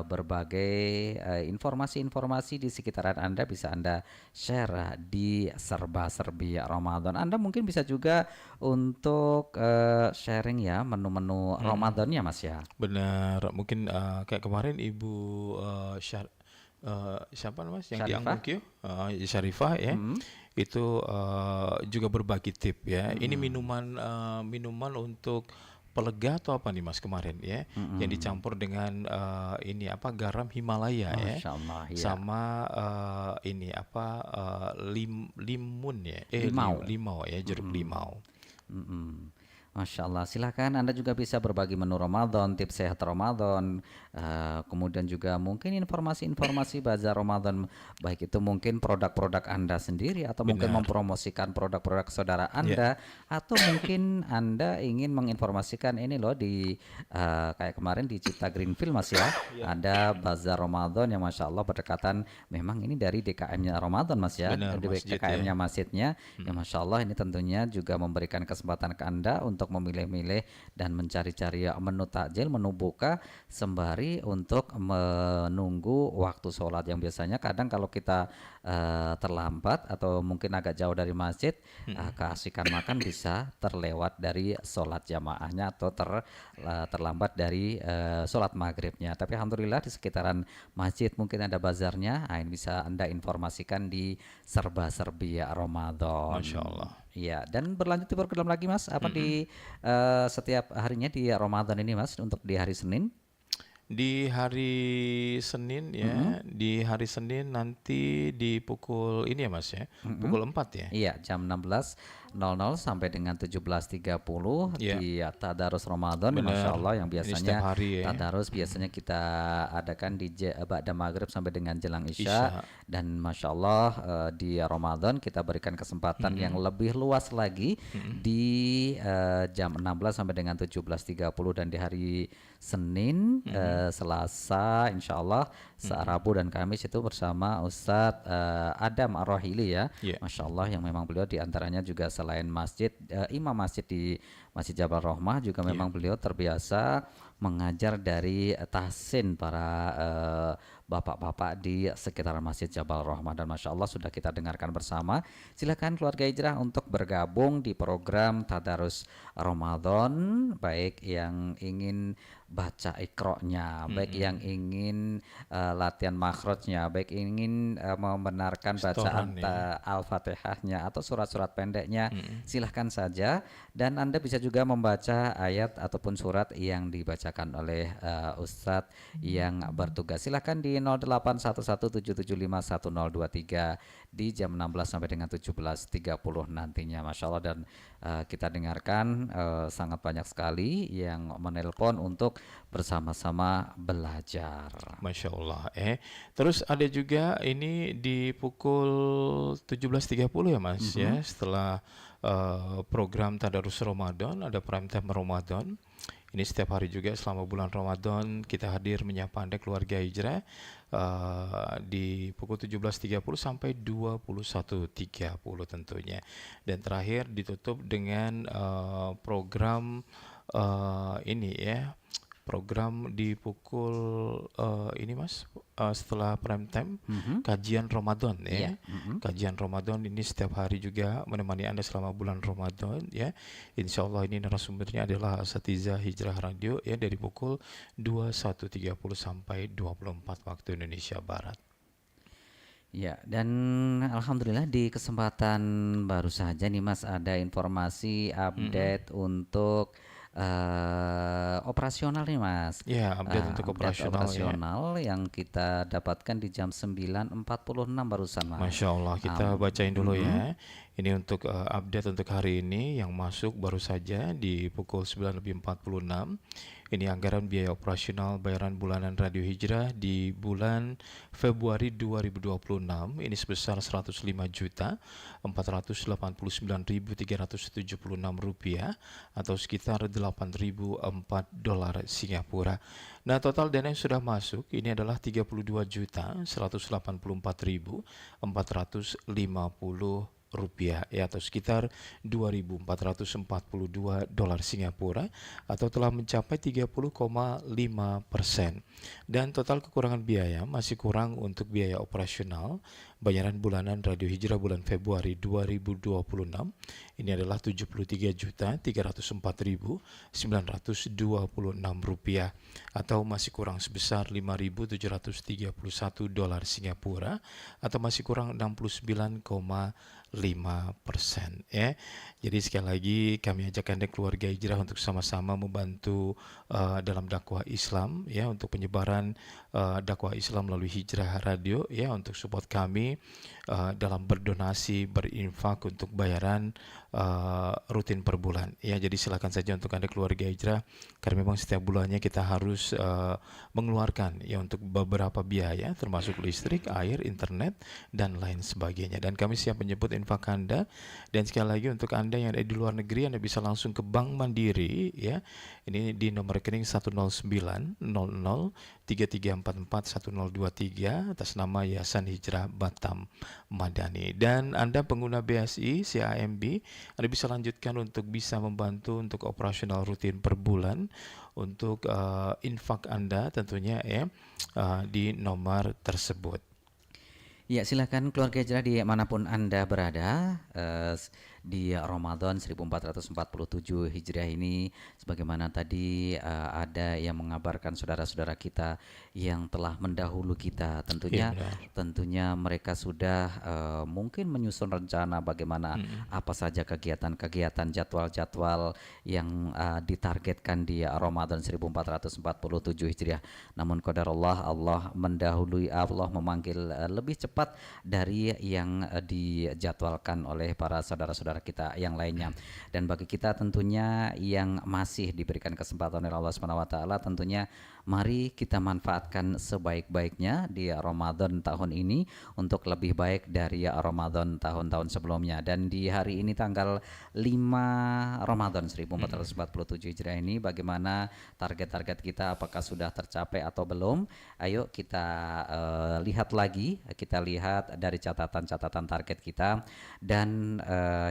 Berbagai informasi-informasi di sekitaran Anda bisa Anda share di serba-serbi Ramadan. Anda mungkin bisa juga untuk sharing ya menu-menu Ramadannya Mas ya. Benar, mungkin kayak kemarin Ibu siapa namanya yang di Syarifah? Ang-Mo-Kio? Syarifah ya. Itu juga berbagi tip ya. Ini minuman untuk pelega atau apa nih Mas kemarin ya, yang dicampur dengan ini apa garam Himalaya ya, Masya Allah, ya. sama ini apa limun ya, Limau. limau ya, jeruk limau. Mm-mm. Masya Allah, silakan Anda juga bisa berbagi menu Ramadan, tips sehat Ramadan, kemudian juga mungkin informasi-informasi bazar Ramadan, baik itu mungkin produk-produk Anda sendiri atau mungkin Benar. mempromosikan produk-produk saudara Anda, atau mungkin Anda ingin menginformasikan ini loh di kayak kemarin di Cipta Greenfield Mas ya, ada bazar Ramadan yang Masya Allah berdekatan, memang ini dari DKM-nya Ramadan Mas ya, Benar, dari masjid DKM-nya masjidnya, ya Masya Allah ini tentunya juga memberikan kesempatan ke Anda untuk memilih-milih dan mencari-cari menu takjil, menu buka sembari untuk menunggu waktu sholat yang biasanya kadang kalau kita terlambat atau mungkin agak jauh dari masjid, keasikan makan bisa terlewat dari sholat jamaahnya atau terlambat dari sholat maghribnya. Tapi alhamdulillah di sekitaran masjid mungkin ada bazarnya, ini bisa Anda informasikan di serba-serbi Ramadan. Masya Allah. Iya, dan berlanjut di program lagi Mas, apa di setiap harinya di Ramadan ini Mas, untuk di hari Senin? Di hari Senin ya, di hari Senin nanti di pukul ini ya Mas ya, pukul 4 ya. Iya, jam 16.00 sampai dengan 17.30 Iya. di Tadarus Ramadan. Benar. Masya Allah yang Ini biasanya setiap hari ya. Tadarus biasanya kita adakan di ba'da maghrib sampai dengan jelang Isya. Isya. Dan Masya Allah di Ramadan kita berikan kesempatan yang lebih luas lagi di jam 16 sampai dengan 17.30, dan di hari Senin, Selasa, Insya Allah, Rabu dan Kamis itu bersama Ustadz Adam Ar-Rahili ya. Yeah. Masya Allah yang memang beliau diantaranya juga selain masjid, imam masjid di Masjid Jabal Rahmah, juga memang beliau terbiasa mengajar dari tahsin para bapak-bapak di sekitaran Masjid Jabal Rahmah, dan Masya Allah sudah kita dengarkan bersama. Silakan keluarga Hijrah untuk bergabung di program Tadarus Ramadan, baik yang ingin baca iqro'nya, baik yang ingin latihan makhrajnya, baik ingin membenarkan bacaan Setoran, ya. Al-Fatihahnya atau surat-surat pendeknya, silahkan saja. Dan Anda bisa juga membaca ayat ataupun surat yang dibacakan oleh Ustadz yang bertugas. Silahkan di 081177511023 di jam 16 sampai dengan 17.30 nantinya, Masya Allah. Dan kita dengarkan sangat banyak sekali yang menelpon untuk bersama-sama belajar. Masya Allah. Terus ada juga ini di pukul 17.30 ya Mas ya, setelah program Tadarus Ramadan ada prime time Ramadan. Ini setiap hari juga selama bulan Ramadan kita hadir menyapa Anda keluarga Hijrah di pukul 17.30 sampai 21.30 tentunya. Dan terakhir ditutup dengan program ini ya, program di pukul ini Mas, setelah prime time kajian Ramadan ya. Kajian Ramadan ini setiap hari juga menemani Anda selama bulan Ramadan ya. Insya Allah ini narasumbernya adalah Asatidzah Hijrah Radio ya, dari pukul 21.30 sampai 24 waktu Indonesia Barat. Ya, dan alhamdulillah di kesempatan baru saja nih Mas ada informasi update untuk operasional nih Mas. Ya, update untuk Update operasional ya. yang kita dapatkan di jam 9.46 barusan Mas. Masya Allah, kita bacain dulu ya. Ini untuk update untuk hari ini yang masuk baru saja di pukul 9.46. Ini anggaran biaya operasional bayaran bulanan Radio Hijrah di bulan Februari 2026 ini sebesar Rp105.489.376 atau sekitar $8.004 Singapura. Nah, total dana yang sudah masuk ini adalah Rp32.184.450 ya, atau sekitar $2.442 Singapura atau telah mencapai 30,5%. Dan total kekurangan biaya masih kurang untuk biaya operasional bayaran bulanan Radio Hijrah bulan Februari 2026 ini adalah Rp73.304.926 atau masih kurang sebesar $5.731 Singapura atau masih kurang 69,5% ya. Jadi sekali lagi kami ajak Anda keluarga Hijrah untuk sama-sama membantu dalam dakwah Islam ya, untuk penyebaran dakwah Islam melalui Hijrah Radio ya, untuk support kami dalam berdonasi, berinfak untuk bayaran rutin per bulan ya. Jadi silakan saja untuk Anda keluarga Hijrah, karena memang setiap bulannya kita harus mengeluarkan ya untuk beberapa biaya termasuk listrik, air, internet dan lain sebagainya, dan kami siap menyebut infak Anda. Dan sekali lagi untuk Anda yang ada di luar negeri, Anda bisa langsung ke Bank Mandiri ya. Ini di nomor rekening 1090033441023 atas nama Yayasan Hijrah Batam Madani. Dan Anda pengguna BSI CIMB, Anda bisa lanjutkan untuk bisa membantu untuk operasional rutin per bulan untuk infak Anda tentunya ya di nomor tersebut. Ya, silakan keluarga Hijrah dimanapun Anda berada, di Ramadan 1447 Hijriah ini, sebagaimana tadi ada yang mengabarkan saudara-saudara kita yang telah mendahulu kita, tentunya mereka sudah mungkin menyusun rencana bagaimana apa saja kegiatan-kegiatan, jadwal-jadwal yang ditargetkan di Ramadan 1447 Hijriah. Namun qadarullah, Allah mendahului, Allah memanggil lebih cepat dari yang dijadwalkan oleh para saudara-saudara kita yang lainnya. Dan bagi kita tentunya yang masih diberikan kesempatan oleh Allah SWT, tentunya mari kita manfaatkan sebaik-baiknya di Ramadan tahun ini untuk lebih baik dari Ramadan tahun-tahun sebelumnya. Dan di hari ini tanggal 5 Ramadan 1447 Hijriah ini, bagaimana target-target kita, apakah sudah tercapai atau belum? Ayo kita lihat lagi, kita lihat dari catatan-catatan target kita. Dan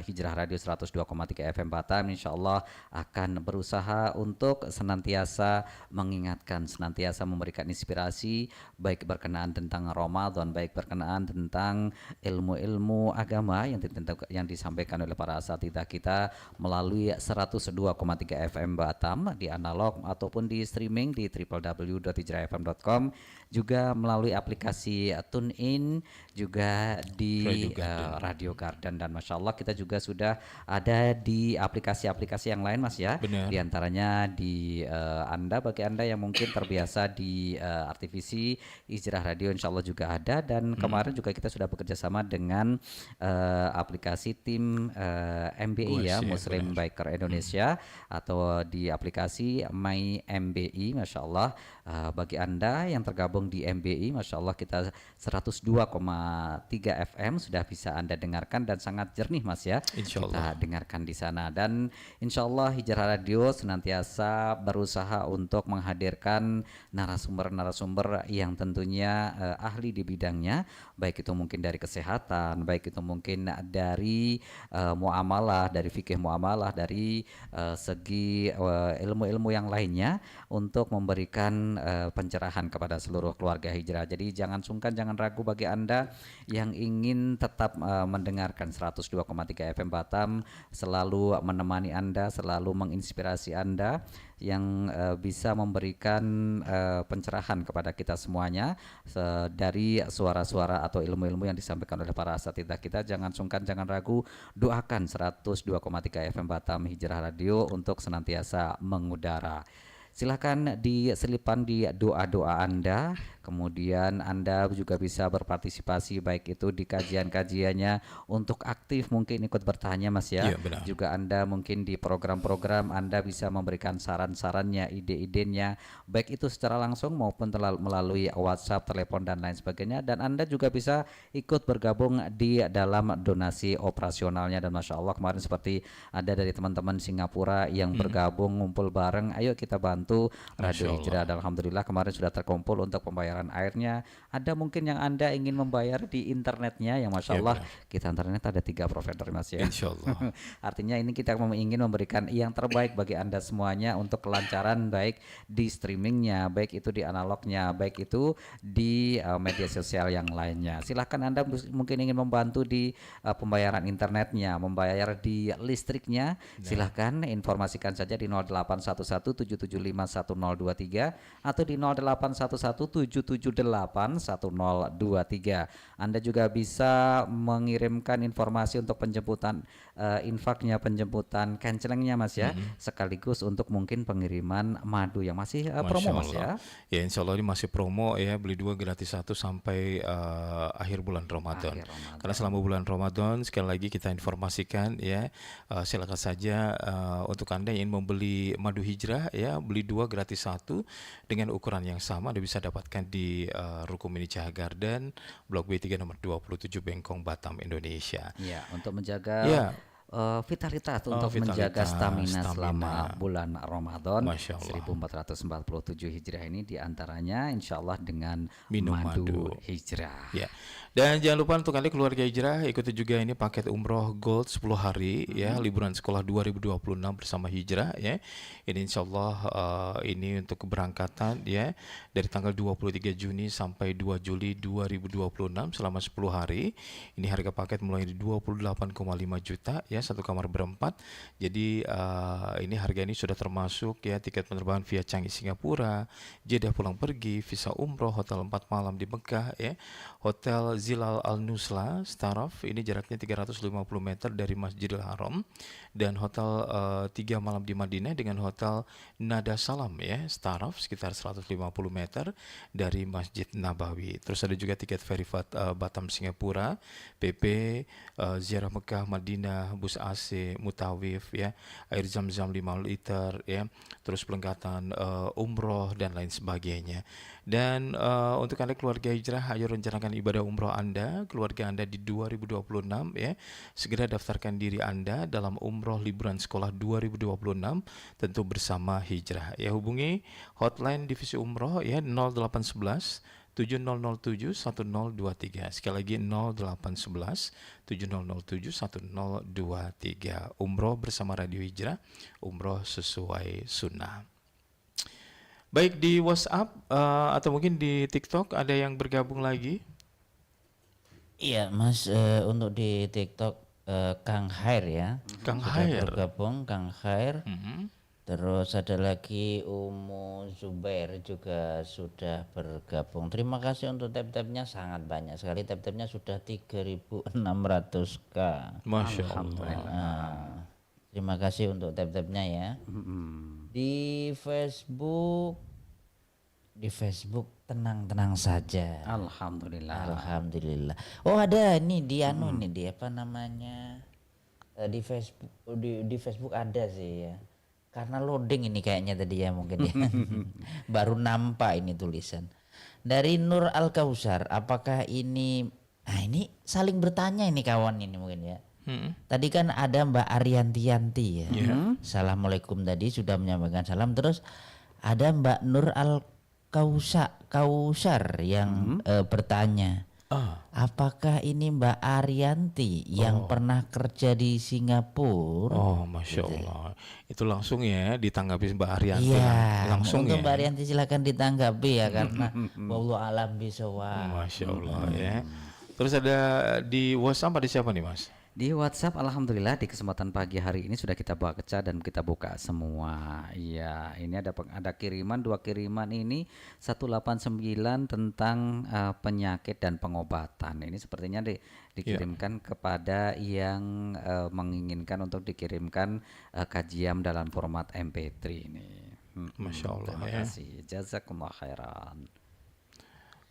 Hijrah Radio 102,3 FM Batam insyaallah akan berusaha untuk senantiasa mengingatkan, senantiasa memberikan inspirasi, baik berkenaan tentang Ramadan, baik berkenaan tentang ilmu-ilmu agama yang disampaikan oleh para asatidzah kita melalui 102,3 FM Batam di analog ataupun di streaming di www.hijrahfm.com, juga melalui aplikasi TuneIn, juga di Radio Garden. Dan Masya Allah kita juga sudah ada di aplikasi-aplikasi yang lain Mas ya. Benar. Di antaranya di bagi Anda yang mungkin terbiasa di RTVC, Hijrah Radio insya Allah juga ada. Dan kemarin juga kita sudah bekerja sama dengan aplikasi tim MBI ya, Muslim Biker Indonesia, atau di aplikasi My MBI. Masya Allah bagi Anda yang tergabung di MBI, Masya Allah kita 102,3 FM sudah bisa Anda dengarkan dan sangat jernih Mas ya. Kita dengarkan di sana. Dan insya Allah Hijrah Radio senantiasa berusaha untuk menghadirkan narasumber-narasumber yang tentunya ahli di bidangnya, baik itu mungkin dari kesehatan, baik itu mungkin dari muamalah, dari fikih muamalah, dari segi ilmu-ilmu yang lainnya, untuk memberikan pencerahan kepada seluruh keluarga Hijrah. Jadi jangan sungkan, jangan ragu bagi Anda yang ingin tetap mendengarkan 102,3 FM Batam, selalu menemani Anda, selalu menginspirasi Anda, yang bisa memberikan pencerahan kepada kita semuanya dari suara-suara atau ilmu-ilmu yang disampaikan oleh para asatidzah kita. Jangan sungkan, jangan ragu, doakan 102,3 FM Batam Hijrah Radio untuk senantiasa mengudara. Silahkan diselipkan di doa-doa Anda. Kemudian Anda juga bisa berpartisipasi baik itu di kajian-kajiannya untuk aktif mungkin ikut bertanya Mas ya. Iya, benar. Juga Anda mungkin di program-program Anda bisa memberikan saran-sarannya, ide-idenya baik itu secara langsung maupun melalui WhatsApp, telepon dan lain sebagainya. Dan Anda juga bisa ikut bergabung di dalam donasi operasionalnya. Dan Masya Allah kemarin seperti ada dari teman-teman Singapura yang bergabung ngumpul bareng, ayo kita bantu Radio Hijrah. Dan Alhamdulillah kemarin sudah terkumpul untuk pembayaran airnya. Ada mungkin yang Anda ingin membayar di internetnya yang Masya Ya, Allah benar. kita internet ada 3 provider Mas ya. Insya Allah. Artinya ini kita ingin memberikan yang terbaik bagi Anda semuanya untuk kelancaran baik di streamingnya, baik itu di analognya, baik itu di media sosial yang lainnya. Silahkan Anda mungkin ingin membantu di pembayaran internetnya, membayar di listriknya. Silahkan informasikan saja di 081177511023 atau di 081177781023. Anda juga bisa mengirimkan informasi untuk penjemputan infaknya, penjemputan cancelingnya Mas ya, sekaligus untuk mungkin pengiriman madu yang masih promo Mas ya. Ya insya Allah ini masih promo ya, beli 2 gratis 1 sampai akhir bulan Ramadan. Karena selama bulan Ramadan sekali lagi kita informasikan ya, silakan saja untuk Anda yang ingin membeli madu hijrah ya, beli 2 gratis 1 dengan ukuran yang sama Anda bisa dapatkan di Ruko Mini Cahaya Garden Blok B3 nomor 27 Bengkong Batam Indonesia. Ya, untuk menjaga Ya. vitalitas untuk menjaga Vitalitas, stamina selama bulan Ramadan Masya Allah. 1447 Hijriah ini diantaranya insya Allah dengan Minum madu madu. hijrah. Ya. Dan jangan lupa untuk Anda keluarga hijrah ikuti juga ini paket umroh gold 10 hari ya, liburan sekolah 2026 bersama hijrah ya. Ini insyaallah ini untuk keberangkatan ya dari tanggal 23 Juni sampai 2 Juli 2026 selama 10 hari. Ini harga paket mulai di 28,5 juta ya, satu kamar berempat. Jadi ini harga ini sudah termasuk ya tiket penerbangan via Changi Singapura, Jeddah pulang pergi, visa umroh, hotel 4 malam di Mekah ya, hotel Zilal Al Nusla Staraf ini jaraknya 350 meter dari Masjidil Haram, dan hotel 3 malam di Madinah dengan hotel Nada Salam ya Staraf sekitar 150 meter dari Masjid Nabawi. Terus ada juga tiket ferry Batam Singapura, PP ziarah Mekah Madinah, bus AC Mutawif ya, air zam-zam 5 liter ya, terus pelengkapan umroh dan lain sebagainya. Dan untuk Anda keluarga hijrah, ayo rencanakan ibadah umroh Anda, keluarga Anda di 2026 ya. Segera daftarkan diri Anda dalam umroh liburan sekolah 2026 tentu bersama hijrah. Ya, hubungi hotline divisi umroh ya 0811 7007 1023. Sekali lagi 0811 7007 1023. Umroh bersama Radio Hijrah, umroh sesuai sunnah. Baik di WhatsApp atau mungkin di TikTok ada yang bergabung lagi? Iya Mas, untuk di TikTok Kang Hair ya. Kang Sudah Hair. bergabung Kang Hair. Mhm. Terus ada lagi Umu Zubair juga sudah bergabung. Terima kasih untuk tab-tabnya, sangat banyak sekali. Tab-tabnya sudah 3.600k. Masya Allah. Nah, terima kasih untuk tab-tabnya ya. Di Facebook tenang-tenang saja. Alhamdulillah. Alhamdulillah. Oh ada ini di anu nih, di apa namanya, di Facebook ada sih ya. Karena loading ini kayaknya tadi ya mungkin ya. Baru nampak ini tulisan. Dari Nur Al Kausar, apakah ini ini saling bertanya ini kawan ini mungkin ya. Tadi kan ada Mbak Ariantianti ya. Assalamualaikum tadi sudah menyampaikan salam. Terus ada Mbak Nur Al Kausar yang bertanya, apakah ini Mbak Arianti yang pernah kerja di Singapura? Oh, Masya Allah. Itu langsung ya ditanggapi Mbak Arianti. Iya, Langsung untuk ya. Mbak Arianti silakan ditanggapi ya karena wallahu alam bisawab. Masya Allah ya. Terus ada di WhatsApp ada siapa nih Mas? Di WhatsApp alhamdulillah di kesempatan pagi hari ini sudah kita baca dan kita buka semua. Iya, ini ada kiriman, 2 kiriman ini 189 tentang penyakit dan pengobatan. Ini sepertinya dikirimkan kepada yang menginginkan untuk dikirimkan kajian dalam format MP3 ini. Masya Allah Terima ya. kasih. Jazakumullah khairan.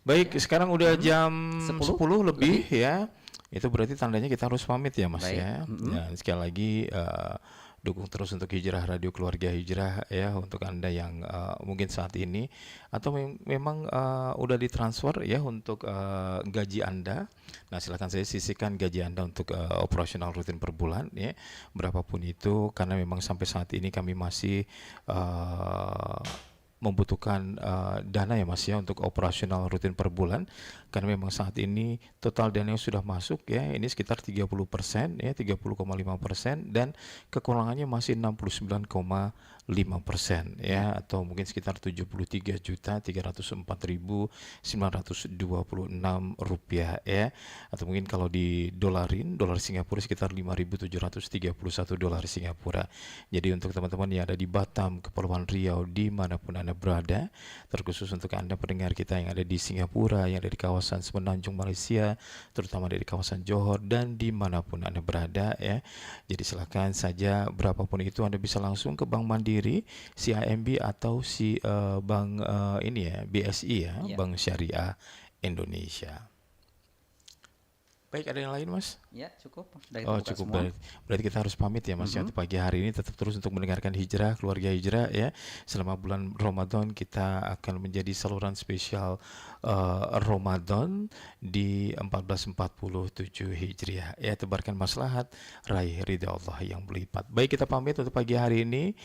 Baik, sekarang udah jam 10 10 lebih ya. Itu berarti tandanya kita harus pamit ya Mas Baik. ya. Dan sekali lagi dukung terus untuk Hijrah Radio Keluarga Hijrah ya, untuk Anda yang mungkin saat ini atau memang udah ditransfer ya untuk gaji Anda. Nah, silakan saya sisihkan gaji Anda untuk operasional rutin per bulan ya, berapapun itu, karena memang sampai saat ini kami masih membutuhkan dana ya Mas ya untuk operasional rutin per bulan, karena memang saat ini total dana yang sudah masuk ya ini sekitar 30% ya, 30,5%, dan kekurangannya masih 69,5% ya, atau mungkin sekitar 73.304.926 rupiah ya, atau mungkin kalau di dolar Singapura sekitar 5.731 dolar Singapura. Jadi untuk teman-teman yang ada di Batam, Kepulauan Riau, dimanapun Anda berada, terkhusus untuk Anda pendengar kita yang ada di Singapura, yang ada di kawasan Semenanjung Malaysia, terutama dari kawasan Johor, dan dimanapun Anda berada ya. Jadi silakan saja, berapapun itu Anda bisa langsung ke Bank Mandiri, CIMB, atau Bank ini ya, BSI ya, Bank Syariah Indonesia. Baik, ada yang lain Mas? Ya, cukup. Sudah Oh kita buka cukup, semua. berarti kita harus pamit ya Mas ya, untuk pagi hari ini. Tetap terus untuk mendengarkan Hijrah, Keluarga Hijrah ya. Selama bulan Ramadan kita akan menjadi saluran spesial Ramadan di 1447 Hijriah ya. Tebarkan maslahat, raih ridha Allah yang berlipat. Baik, kita pamit untuk pagi hari ini.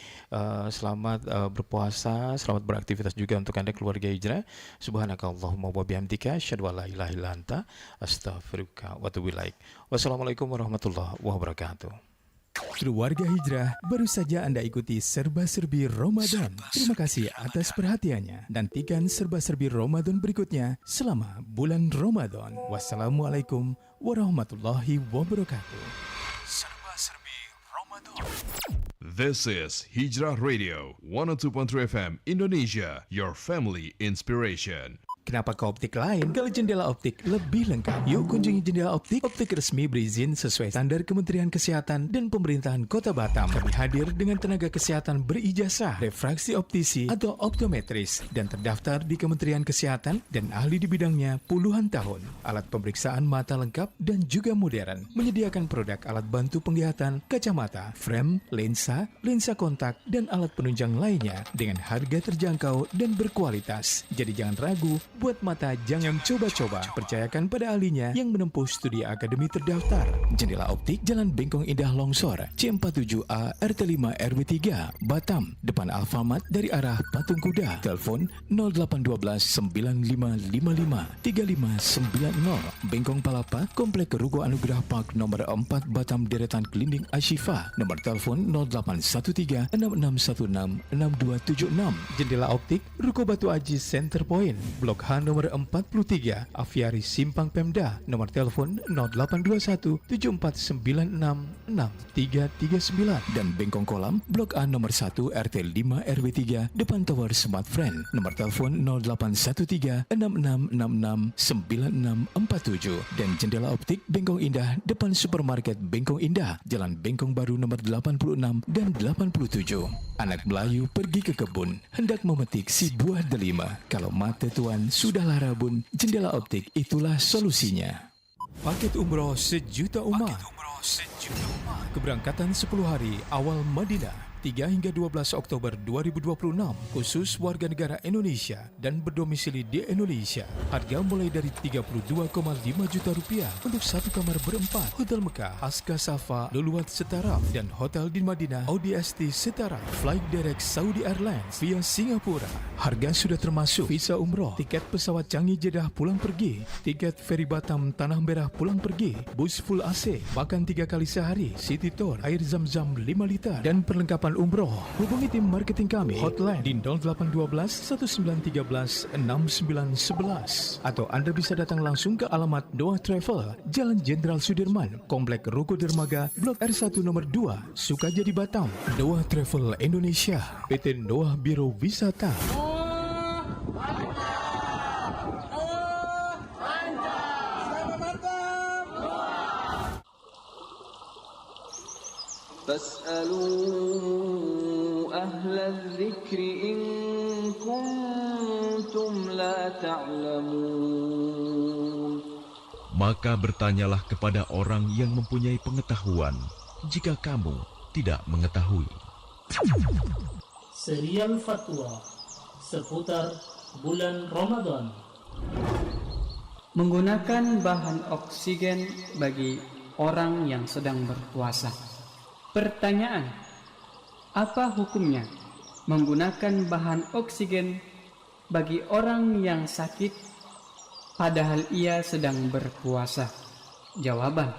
Selamat berpuasa, selamat beraktivitas juga untuk Anda keluarga Hijrah. Subhanakallahumma wa bihamdika, asyhadu an la ilaha illa anta, astaghfiruka wa atubu ilaik. Wassalamualaikum warahmatullahi wabarakatuh. Keluarga Hijrah, baru saja Anda ikuti serba-serbi Ramadan. Terima kasih atas perhatiannya. Nantikan serba-serbi Ramadan berikutnya selama bulan Ramadan. Wassalamualaikum warahmatullahi wabarakatuh. Serba-serbi Ramadan. This is Hijrah Radio 102.3 FM Indonesia, your family inspiration. Kenapa ke optik lain kalau jendela optik lebih lengkap? Yuk kunjungi jendela optik, optik resmi berizin sesuai standar Kementerian Kesehatan dan Pemerintahan Kota Batam. Kami hadir dengan tenaga kesehatan berijazah, refraksi optisi atau optometris, dan terdaftar di Kementerian Kesehatan dan ahli di bidangnya puluhan tahun. Alat pemeriksaan mata lengkap dan juga modern. Menyediakan produk alat bantu penglihatan, kacamata, frame, lensa kontak, dan alat penunjang lainnya dengan harga terjangkau dan berkualitas. Jadi jangan ragu, buat mata jangan coba-coba, percayakan pada ahlinya yang menempuh studi akademi terdaftar. Jendela optik Jalan Bengkong Indah Longsor, C47A RT5 RW3, Batam, depan Alfamart dari arah Patung Kuda. Telepon 0812 9555 3590. Bengkong Palapa, Komplek Rugo Anugerah Park nomor 4 Batam, deretan Klinik Ashifa. Nomor telepon 0813 6616 6276. Jendela optik Ruko Batu Aji Center Point, Blok H nomor 43, Aviari Simpang Pemda. Nomor telepon 0821 7496 6339. Dan Bengkong Kolam, Blok A nomor 1 RT 5 RW 3, depan Tower Smart Friend. Nomor telepon 0813 6666 9647. Dan jendela optik Bengkong Indah, depan Supermarket Bengkong Indah, Jalan Bengkong Baru nomor 86 dan 87. Anak Melayu pergi ke kebun, hendak memetik si buah delima. Kalau mata tuan sudahlah rabun, jendela optik itulah solusinya. Paket umroh sejuta umat. Keberangkatan 10 hari awal Madinah 3 hingga 12 Oktober 2026, khusus warga negara Indonesia dan berdomisili di Indonesia. Harga mulai dari 32,5 juta rupiah untuk satu kamar berempat. Hotel Mekah, Aska Safa, Luluat Setaraf, dan Hotel di Madinah, ODST Setaraf. Flight direct Saudi Airlines via Singapura. Harga sudah termasuk visa umroh, tiket pesawat Canggih Jeddah pulang pergi, tiket feri Batam Tanah Merah pulang pergi, bus full AC, makan 3 kali sehari, city tour, air zam-zam 5 liter, dan perlengkapan umroh. Hubungi tim marketing kami, hotline di 0812 1913 6911, atau Anda bisa datang langsung ke alamat Doha Travel, Jalan Jenderal Sudirman, Komplek Ruko Dermaga, Blok R1 nomor 2, Sukajadi Batam. Doha Travel Indonesia, PT Doha Biro Wisata. فاسألوا أهل الذكر إن كنتم لا تعلمون. Maka bertanyalah kepada orang yang mempunyai pengetahuan jika kamu tidak mengetahui. Serial Fatwa seputar bulan Ramadan. Menggunakan bahan oksigen bagi orang yang sedang berpuasa. Pertanyaan: apa hukumnya menggunakan bahan oksigen bagi orang yang sakit padahal ia sedang berpuasa? Jawaban: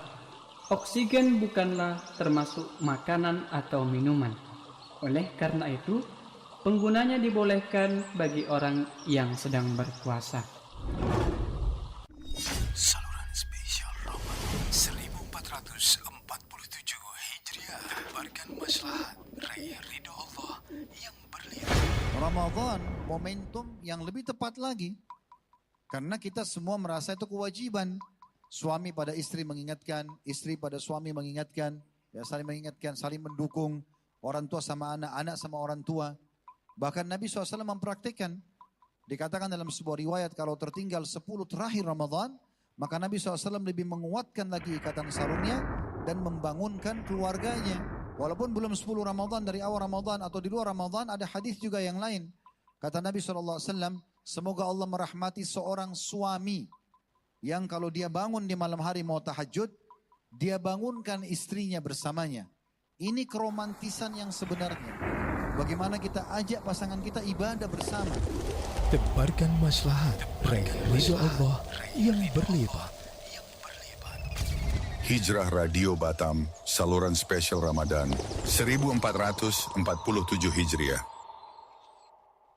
oksigen bukanlah termasuk makanan atau minuman. Oleh karena itu, penggunanya dibolehkan bagi orang yang sedang berpuasa. Saluran spesial Ramadan 1447 Hijriah tebarkan maslahat raih ridho Allah yang berlimpah. Ramadan momentum yang lebih tepat lagi, karena kita semua merasa itu kewajiban. Suami pada istri mengingatkan, istri pada suami mengingatkan, ya saling mengingatkan, saling mendukung, orang tua sama anak, anak sama orang tua. Bahkan Nabi SAW mempraktikkan, dikatakan dalam sebuah riwayat kalau tertinggal 10 terakhir Ramadan, maka Nabi SAW lebih menguatkan lagi ikatan sarungnya dan membangunkan keluarganya. Walaupun belum 10 Ramadan, dari awal Ramadan atau di luar Ramadan, ada hadis juga yang lain. Kata Nabi SAW, semoga Allah merahmati seorang suami yang kalau dia bangun di malam hari mau tahajud, dia bangunkan istrinya bersamanya. Ini keromantisan yang sebenarnya. Bagaimana kita ajak pasangan kita ibadah bersama. Tebarkan maslahat raih ridho Allah yang berlimpah. Hijrah Radio Batam, saluran spesial Ramadan 1447 Hijriah.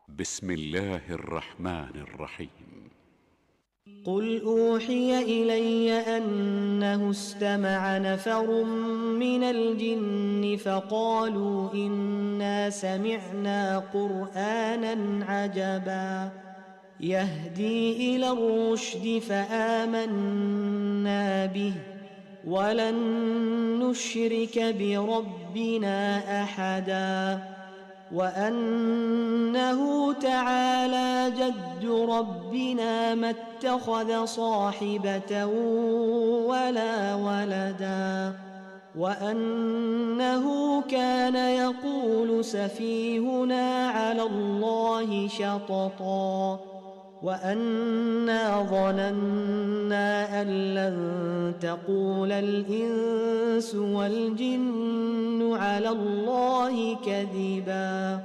Bismillahirrahmanirrahim. قل أوحي إلي أنه استمع نفر من الجن فقالوا إنا سمعنا قرآنا عجبا يهدي إلى الرشد فآمنا به ولن نشرك بربنا أحدا وأنه تعالى جد ربنا ما اتخذ صاحبة ولا ولدا وأنه كان يقول سفيهنا على الله شططا وأنا ظننا أن لن تقول الإنس والجن على الله كذبا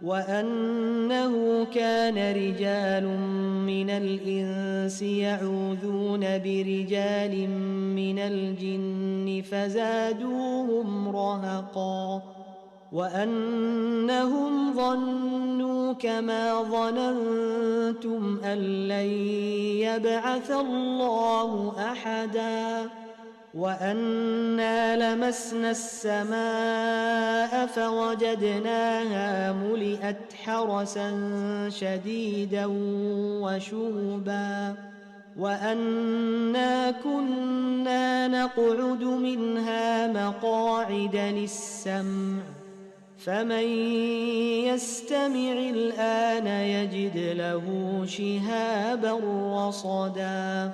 وأنه كان رجال من الإنس يعوذون برجال من الجن فزادوهم رهقا وأنهم ظنوا كما ظننتم أن لن يبعث الله أحدا وأنا لمسنا السماء فوجدناها ملئت حرسا شديدا وشهبا وأنا كنا نقعد منها مقاعد للسمع فمن يستمع الآن يجد له شهابا رصدا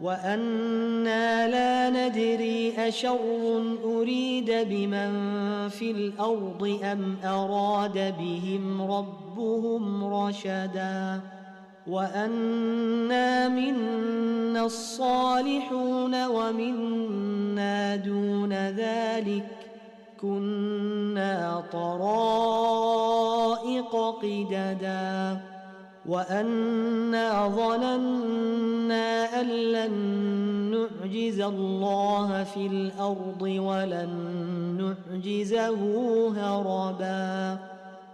وأنا لا ندري أشر أريد بمن في الأرض أم أراد بهم ربهم رشدا وأنا منا الصالحون ومنا دون ذلك كنا طرائق قددا وأنا ظننا أن لن نعجز الله في الأرض ولن نعجزه هربا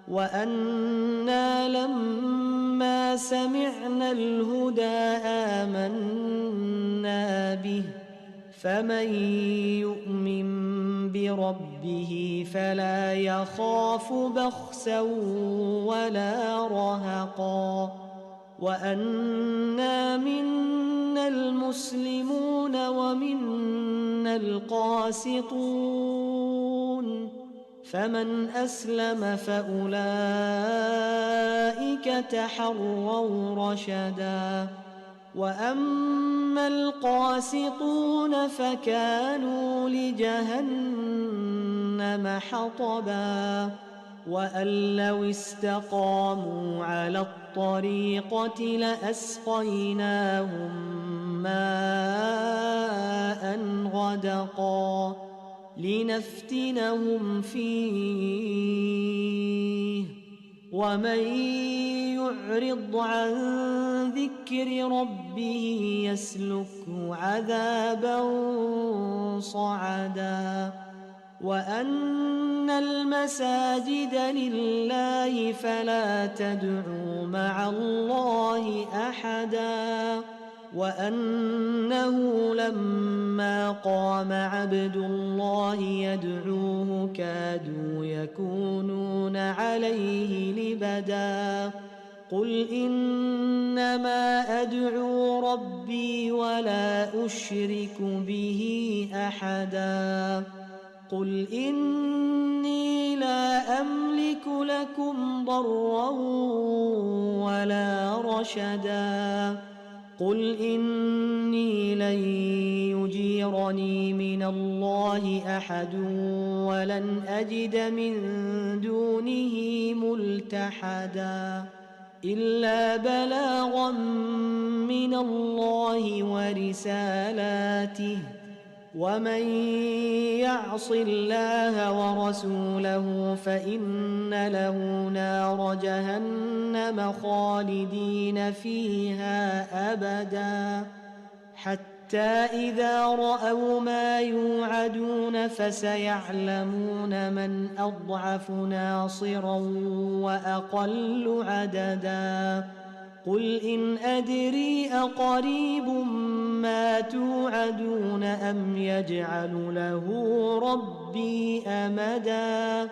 وأنا لما سمعنا الهدى آمنا به فمن يؤمن بربه فلا يخاف بخسا ولا رهقا وأنا منا المسلمون ومنا القاسطون فمن أسلم فأولئك تحروا رشدا وأما القاسطون فكانوا لجهنم حطبا وأن لو استقاموا على الطريقة لأسقيناهم ماء غدقا لنفتنهم فيه ومن يعرض عن ذكر ربه يسلكه عذابا صعدا وأن المساجد لله فلا تدعوا مع الله أحدا وأنه لما قام عبد الله يدعوه كادوا يكونون عليه لبدا قل إنما أدعو ربي ولا أشرك به أحدا قل إني لا أملك لكم ضرا ولا رشدا قل إني لن يجيرني من الله أحد ولن أجد من دونه ملتحدا إلا بلاغا من الله ورسالاته ومن يعص الله ورسوله فإن له نار جهنم خالدين فيها أبدا حتى إذا رأوا ما يوعدون فسيعلمون من أضعف ناصرا وأقل عددا قل إن أدري أقريب ما توعدون أم يجعل له ربي أمدا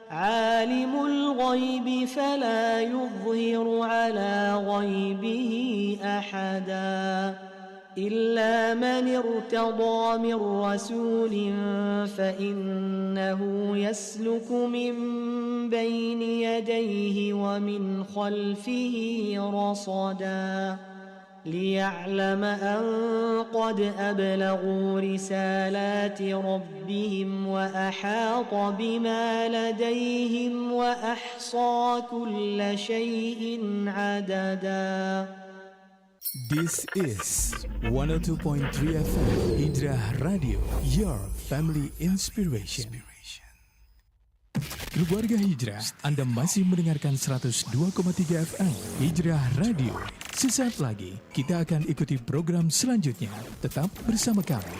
عالم الغيب فلا يظهر على غيبه أحدا إلا من ارتضى من رسول فإنه يسلك من بين يديه ومن خلفه رصدا ليعلم أن قد أبلغوا رسالات ربهم وأحاط بما لديهم وأحصى كل شيء عددا. This is 102.3 FM Hijrah Radio, your family inspiration. Keluarga Hijrah, Anda masih mendengarkan 102,3 FM Hijrah Radio. Sesaat lagi, kita akan ikuti program selanjutnya. Tetap bersama kami.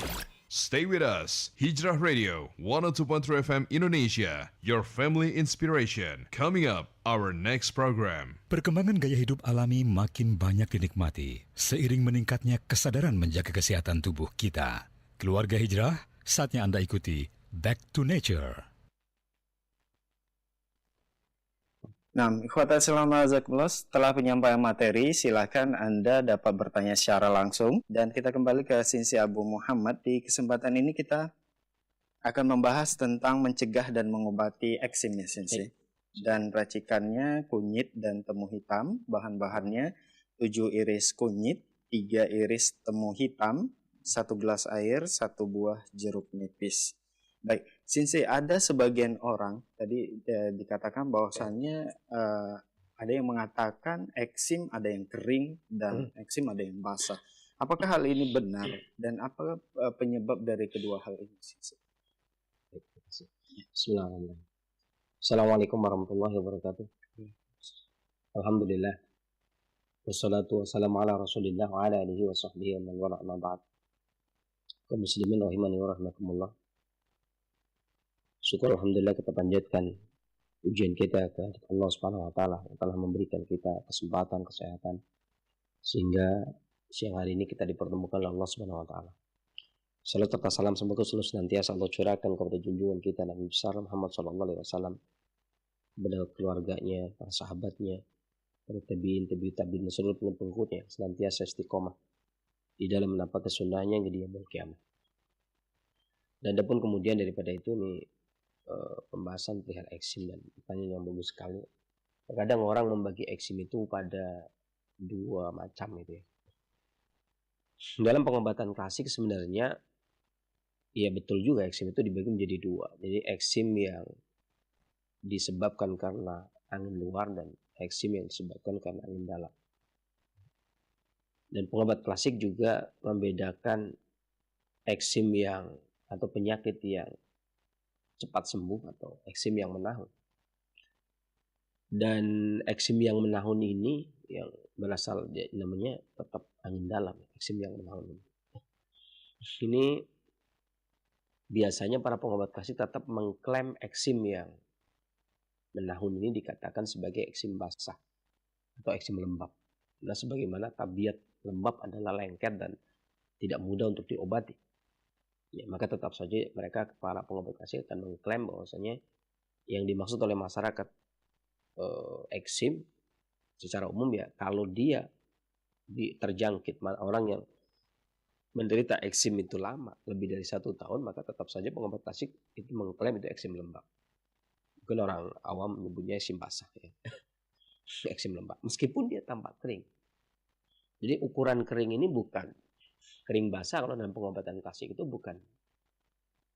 Stay with us. Hijrah Radio, 102.3 FM Indonesia, your family inspiration. Coming up, our next program. Perkembangan gaya hidup alami makin banyak dinikmati seiring meningkatnya kesadaran menjaga kesehatan tubuh kita. Keluarga Hijrah, saatnya Anda ikuti Back to Nature. Nah, ikhwata selama setelah penyampaian materi, silakan Anda dapat bertanya secara langsung. Dan kita kembali ke Sinsi Abu Muhammad. Di kesempatan ini kita akan membahas tentang mencegah dan mengobati eksim ya Sinsi. Dan racikannya kunyit dan temu hitam. Bahan-bahannya 7 iris kunyit, 3 iris temu hitam, 1 gelas air, 1 buah jeruk nipis. Baik, Sinsi, ada sebagian orang tadi dikatakan bahwasannya ada yang mengatakan eksim ada yang kering dan eksim ada yang basah. Apakah hal ini benar dan apa penyebab dari kedua hal ini, Sinsi? Bismillahirrahmanirrahim. Assalamualaikum warahmatullahi wabarakatuh. Alhamdulillah. Wassalatu wassalamu ala Rasulillah wa ala alihi wa sahbihi wa man wala amma ba'd. Kaum muslimin rahimani wa rahmakumullah. Syukur alhamdulillah kita panjatkan ujian kita ke Allah Subhanahu wa taala yang telah memberikan kita kesempatan, kesehatan sehingga siang hari ini kita dipertemukan oleh Allah Subhanahu wa taala. Salam serta salam semoga selalu senantiasa Allah curahkan kepada junjungan kita Nabi besar Muhammad sallallahu alaihi wasallam, kepada keluarganya, para sahabatnya, para tabi'in, tabi'in seluruh pengikutnya senantiasa istiqomah di dalam mendapatkan sunnahnya yang di yaumul kiamat. Dan adapun kemudian daripada itu nih pembahasan perihal eksim, dan pertanyaan yang bagus sekali. Kadang orang membagi eksim itu pada dua macam gitu ya. Dalam pengobatan klasik sebenarnya ya betul juga eksim itu dibagi menjadi dua. Jadi eksim yang disebabkan karena angin luar dan eksim yang disebabkan karena angin dalam. Dan pengobat klasik juga membedakan eksim yang atau penyakit yang cepat sembuh atau eksim yang menahun. Dan eksim yang menahun ini yang berasal namanya tetap angin dalam, eksim yang menahun ini. Ini biasanya para pengobat klasik tetap mengklaim eksim yang menahun ini dikatakan sebagai eksim basah atau eksim lembab. Nah, sebagaimana tabiat lembab adalah lengket dan tidak mudah untuk diobati. Ya, maka tetap saja mereka, para pengobat klasik, akan mengklaim bahwasanya yang dimaksud oleh masyarakat eksim secara umum ya kalau dia terjangkit orang yang menderita eksim itu lama, lebih dari 1 tahun, maka tetap saja pengobat klasik itu mengklaim itu eksim lembab. Mungkin orang awam menyebutnya eksim basah ya. Eksim lembab, meskipun dia tampak kering. Jadi ukuran kering ini bukan kering basah, kalau dalam pengobatan klasik itu bukan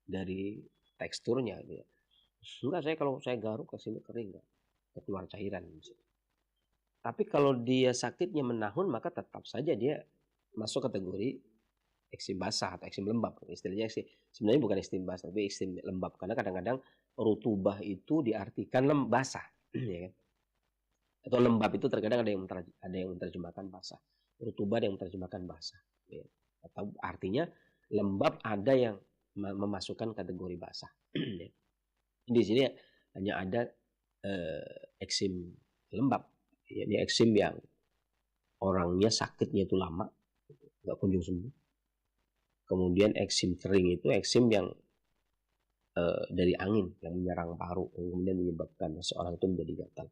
dari teksturnya gitu ya. Enggak, kalau saya garuk ke sini kering enggak, keluar cairan misalnya. Tapi kalau dia sakitnya menahun, maka tetap saja dia masuk kategori eksim basah atau eksim lembab. Istilahnya sebenarnya bukan eksim basah tapi eksim lembab, karena kadang-kadang rutubah itu diartikan basah ya kan? Atau lembab itu terkadang ada yang menerjemahkan basah, rutubah ada yang menerjemahkan basah ya. Atau artinya lembab ada yang memasukkan kategori basah. Di sini hanya ada eksim lembab, ini eksim yang orangnya sakitnya itu lama, nggak kunjung sembuh. Kemudian eksim kering itu eksim yang dari angin yang menyerang paru, kemudian menyebabkan seorang itu menjadi gatal.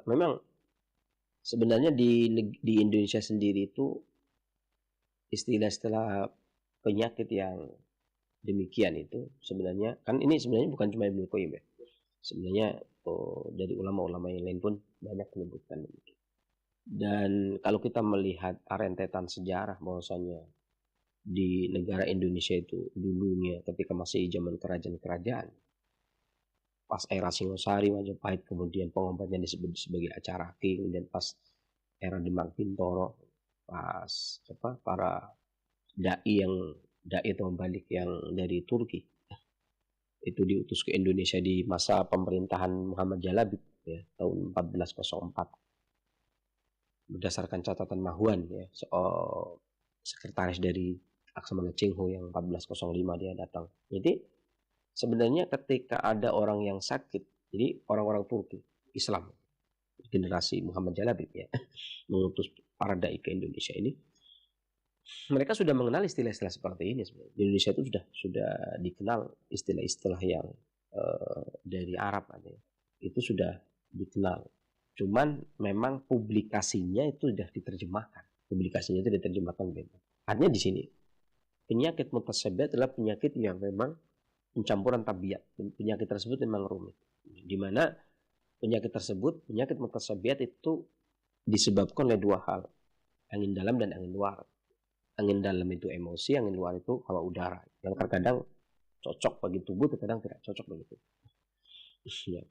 Memang sebenarnya di Indonesia sendiri itu istilah-istilah penyakit yang demikian itu sebenarnya kan ini sebenarnya bukan cuma Ibnu Qayyim ya. Sebenarnya dari ulama-ulama yang lain pun banyak menyebutkan demikian. Dan kalau kita melihat rentetan sejarah bahwasanya di negara Indonesia itu dulunya ketika masih zaman kerajaan-kerajaan, pas era Singosari, Majapahit, kemudian pengobatnya disebut sebagai Acaraki, kemudian pas era Demang Bintoro, pas para dai atau membalik yang dari Turki itu diutus ke Indonesia di masa pemerintahan Muhammad Jalabib ya, tahun 1404 berdasarkan catatan Mahuan ya, sekretaris dari Laksamana Cheng Ho yang 1405 dia datang. Jadi sebenarnya ketika ada orang yang sakit, jadi orang-orang Turki Islam generasi Muhammad Jalabib ya mengutus para dai ke Indonesia ini, mereka sudah mengenal istilah-istilah seperti ini sebenarnya. Di Indonesia itu sudah dikenal istilah-istilah yang dari Arab ya. Itu sudah dikenal. Cuman memang publikasinya itu sudah diterjemahkan. Publikasinya itu diterjemahkan bebas. Artinya di sini penyakit mutasabiat adalah penyakit yang memang pencampuran tabiat. Penyakit tersebut memang rumit. Di mana penyakit mutasabiat itu disebabkan oleh dua hal, angin dalam dan angin luar. Angin dalam itu emosi, angin luar itu hawa udara. Yang terkadang cocok bagi tubuh, terkadang tidak cocok bagi tubuh. Ya.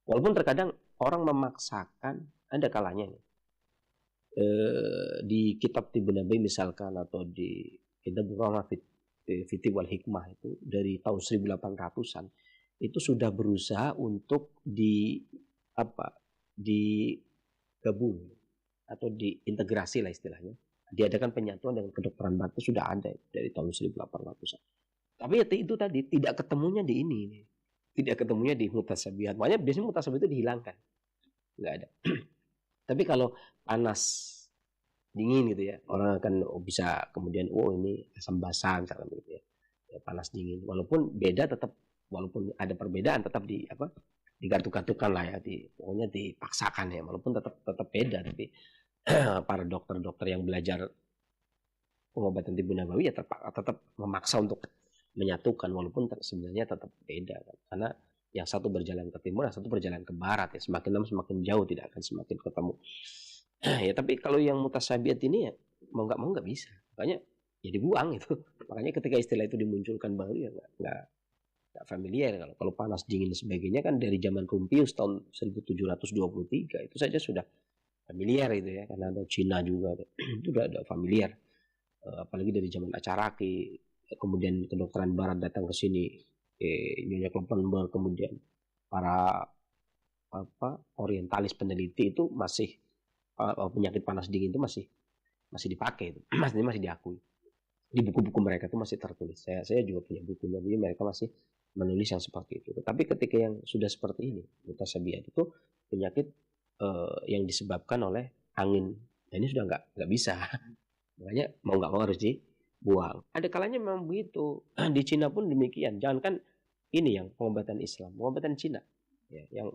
Walaupun terkadang orang memaksakan, ada kalanya nih. Di kitab Tibbun Nabawi misalkan, atau di kitab Rahmah Fiti wal Hikmah itu dari tahun 1800-an itu sudah berusaha untuk digabung atau diintegrasi lah istilahnya. Diadakan penyatuan dengan kedokteran batin sudah ada dari tahun 1800-an. Tapi itu tadi tidak ketemunya di ini. Tidak ketemunya di mutasabihat. Makanya biasanya mutasabihat itu dihilangkan. Nggak ada. Tapi kalau panas dingin gitu ya, orang akan bisa kemudian ini asam basah misalnya gitu ya. Ya, panas dingin. Walaupun beda tetap, walaupun ada perbedaan tetap digatuk-gatukan lah ya, pokoknya dipaksakan ya, walaupun tetap beda. Tapi para dokter-dokter yang belajar pengobatan Tibbun Nabawi ya tetap memaksa untuk menyatukan walaupun sebenarnya tetap beda kan. Karena yang satu berjalan ke timur, yang satu berjalan ke barat ya. Semakin lama semakin jauh, tidak akan semakin ketemu. Ya tapi kalau yang mutasyabihat ini ya mau nggak bisa. Makanya ya dibuang itu. Makanya ketika istilah itu dimunculkan baru ya nggak familiar. Kalau panas dingin dan sebagainya kan dari zaman Rumpius tahun 1723 itu saja sudah familiar itu ya, karena ada Cina juga itu udah familiar. Apalagi dari zaman Acaraki, kemudian kedokteran barat datang ke sini, Nyonya Kloppenberg, kemudian para orientalis peneliti itu masih penyakit panas dingin itu masih dipakai itu. masih diakui. Di buku-buku mereka itu masih tertulis. Saya juga punya buku, jadi mereka masih menulis yang seperti itu. Tapi ketika yang sudah seperti ini, mutasyabihat itu penyakit yang disebabkan oleh angin. Nah, ini sudah nggak bisa. Makanya mau nggak mau harus dibuang. Ada kalanya memang begitu. Di Cina pun demikian. Jangankan ini yang pengobatan Islam, pengobatan Cina, ya, yang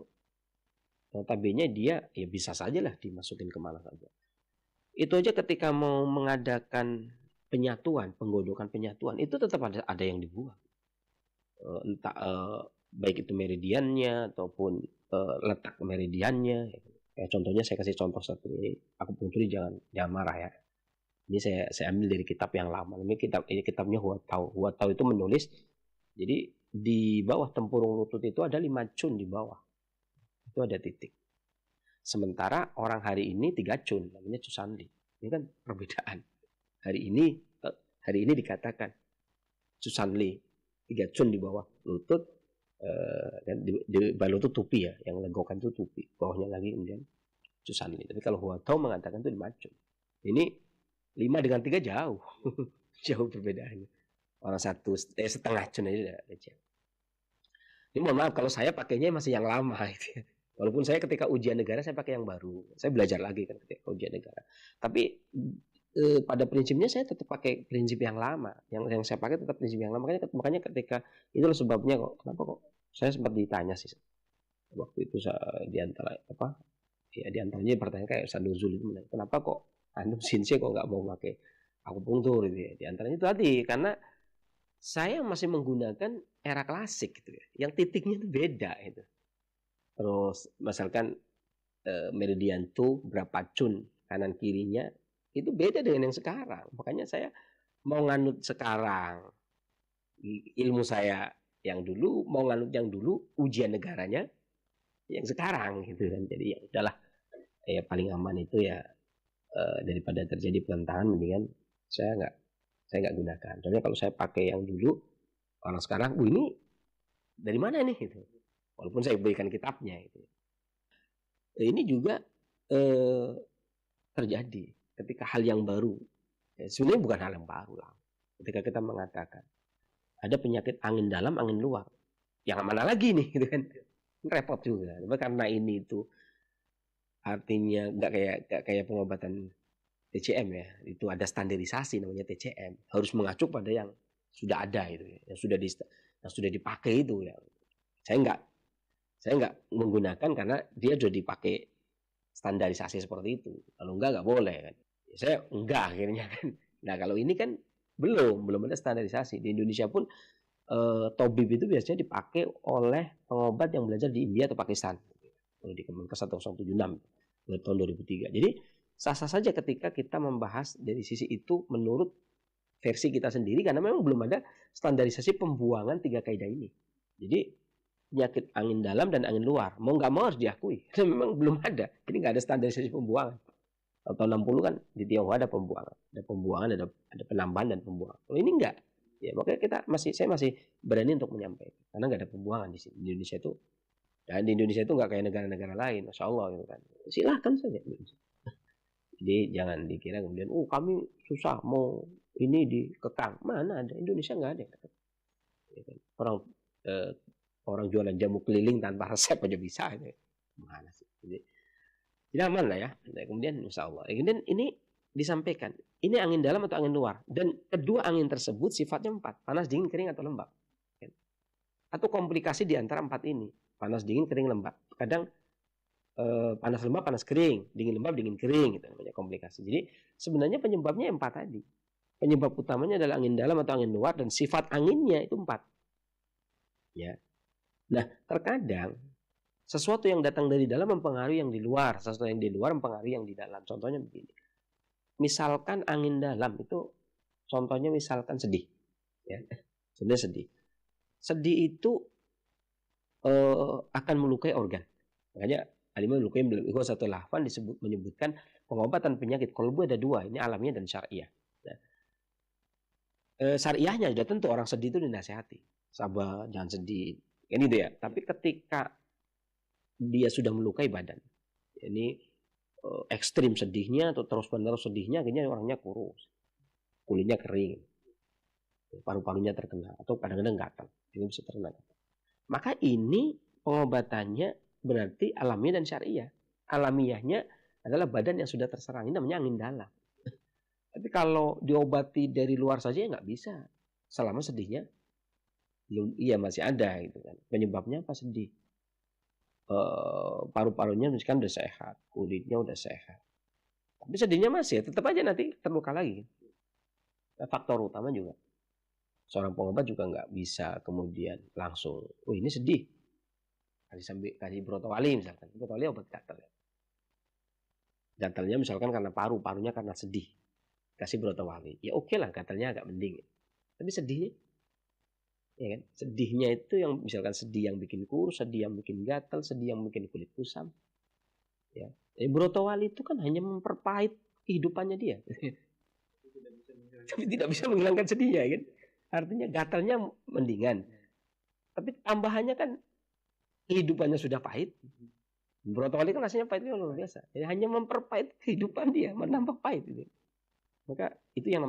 notabene dia ya bisa saja lah dimasukin kemana saja. Itu aja ketika mau mengadakan penyatuan, penggodokan penyatuan, itu tetap ada yang dibuang. Entah baik itu meridiannya ataupun letak meridiannya. Contohnya saya kasih contoh satu ini, aku puntur jangan marah ya. Ini saya ambil dari kitab yang lama. Ini kitabnya Huatao. Huatao itu menulis, jadi di bawah tempurung lutut itu ada 5 cun di bawah. Itu ada titik. Sementara orang hari ini 3 cun, namanya Cusanli. Ini kan perbedaan. Hari ini dikatakan Cusanli 3 cun di bawah lutut, dan di bawah lutut tupi ya, yang legokan itu tupi, bawahnya lagi kemudian Cusanli. Tapi kalau Huatao mengatakan itu 5 cun. Ini 5 dengan 3 jauh. Jauh perbedaannya. Orang setengah cun aja udah jauh. Ini mohon maaf kalau saya pakainya masih yang lama gitu ya. Walaupun saya ketika ujian negara saya pakai yang baru. Saya belajar lagi kan ketika ujian negara. Tapi pada prinsipnya saya tetap pakai prinsip yang lama. Yang saya pakai tetap prinsip yang lama. Makanya ketika itulah sebabnya kok kenapa kok saya sempat ditanya sih waktu itu di antaranya pertanyaan kayak Ustaz Nuzul itu, kenapa kok Sinse kok nggak mau pakai akupunktur gitu ya. Di antaranya itu tadi karena saya masih menggunakan era klasik gitu ya. Yang titiknya itu beda itu. Terus misalkan meridian tuh berapa cun kanan kirinya itu beda dengan yang sekarang. Makanya saya mau nganut sekarang ilmu saya yang dulu, mau nganut yang dulu ujian negaranya yang sekarang gitu kan. Jadi ya udahlah, ya paling aman itu ya daripada terjadi pelentangan mendingan saya nggak gunakan. Soalnya kalau saya pakai yang dulu, orang sekarang, ini dari mana nih gitu. Walaupun saya berikan kitabnya itu. Ini juga terjadi ketika hal yang baru. Sebenarnya bukan hal yang baru lah. Ketika kita mengatakan ada penyakit angin dalam, angin luar. Yang mana lagi nih gitu kan. Repot juga. Karena ini itu artinya nggak kayak pengobatan TCM ya, itu ada standarisasi namanya TCM, harus mengacu pada yang sudah ada itu ya, yang sudah dipakai itu ya. Saya nggak menggunakan karena dia sudah dipakai standarisasi seperti itu. Kalau nggak boleh kan. Ya, saya enggak akhirnya kan. Nah kalau ini kan belum ada standarisasi. Di Indonesia pun Tobib itu biasanya dipakai oleh pengobat yang belajar di India atau Pakistan. Kalau di Kemenkes 176 tahun 2003. Jadi sah-sah saja ketika kita membahas dari sisi itu menurut versi kita sendiri karena memang belum ada standarisasi pembuangan 3 kaidah ini. Jadi penyakit angin dalam dan angin luar mau nggak mau harus diakui karena memang belum ada. Ini nggak ada standarisasi pembuangan. Tahun 60 kan di Tionghoa ada pembuangan, ada penambahan dan pembuangan. Kalau ini enggak. Ya makanya saya masih berani untuk menyampaikan karena nggak ada pembuangan di sini. Di Indonesia itu. Dan di Indonesia itu nggak kayak negara-negara lain, Masya Allah gitu kan. Silahkan saja. Jadi jangan dikira kemudian, kami susah mau ini dikekang. Mana ada, Indonesia nggak ada. Orang jualan jamu keliling tanpa resep aja bisa. Mana sih? Jadi aman lah ya. Kemudian Insya Allah. Kemudian ini disampaikan, ini angin dalam atau angin luar. Dan kedua angin tersebut sifatnya 4, panas, dingin, kering atau lembab. Atau komplikasi di antara 4 ini. Panas, dingin, kering, lembab. Kadang panas lembab, panas kering, dingin lembab, dingin kering gitu namanya komplikasi. Jadi sebenarnya penyebabnya 4 tadi. Penyebab utamanya adalah angin dalam atau angin luar, dan sifat anginnya itu 4. Ya. Nah, terkadang sesuatu yang datang dari dalam mempengaruhi yang di luar, sesuatu yang di luar mempengaruhi yang di dalam. Contohnya begini. Misalkan angin dalam itu, contohnya misalkan sedih. Ya. Sebenarnya sedih. Sedih itu akan melukai organ. Makanya Alimah Ibnu Qayyim dalam Ighatsatul Lahfan menyebutkan pengobatan penyakit kolbu ada 2, ini alamiah dan syariah. Nah, syariahnya sudah tentu orang sedih itu dinasihati, sabar, jangan sedih, ini itu ya. Tapi ketika dia sudah melukai badan, ini ekstrim sedihnya atau terus-menerus sedihnya, akhirnya orangnya kurus, kulitnya kering, paru-parunya terkena, atau kadang-kadang gatal, ini bisa terkena. Maka ini pengobatannya berarti alamiah dan syariah. Alamiahnya adalah badan yang sudah terserang, ini namanya angin dalam. Tapi kalau diobati dari luar saja nggak bisa, selama sedihnya iya masih ada gitu kan. Penyebabnya apa? Sedih. Paru-parunya misalkan udah sehat, kulitnya udah sehat, tapi sedihnya masih, tetap aja nanti terluka lagi. Faktor utama juga, seorang pengobat juga nggak bisa kemudian langsung, oh ini sedih, kasih brotowali misalkan. Brotowali obat gatal. Gatalnya misalkan karena parunya karena sedih, kasih brotowali. Ya oke lah, gatalnya agak mending. Tapi sedihnya, ya kan? Sedihnya itu yang misalkan sedih yang bikin kurus, sedih yang bikin gatal, sedih yang bikin kulit kusam. Ya, brotowali itu kan hanya memperpahit kehidupannya dia. Tapi tidak bisa menghilangkan sedihnya, kan? Artinya gatalnya mendingan. Tapi tambahannya kan kehidupannya sudah pahit. Brotowali kan rasanya pahitnya luar biasa. Jadi hanya memperpahit kehidupan dia, menambah pahit. Maka itu yang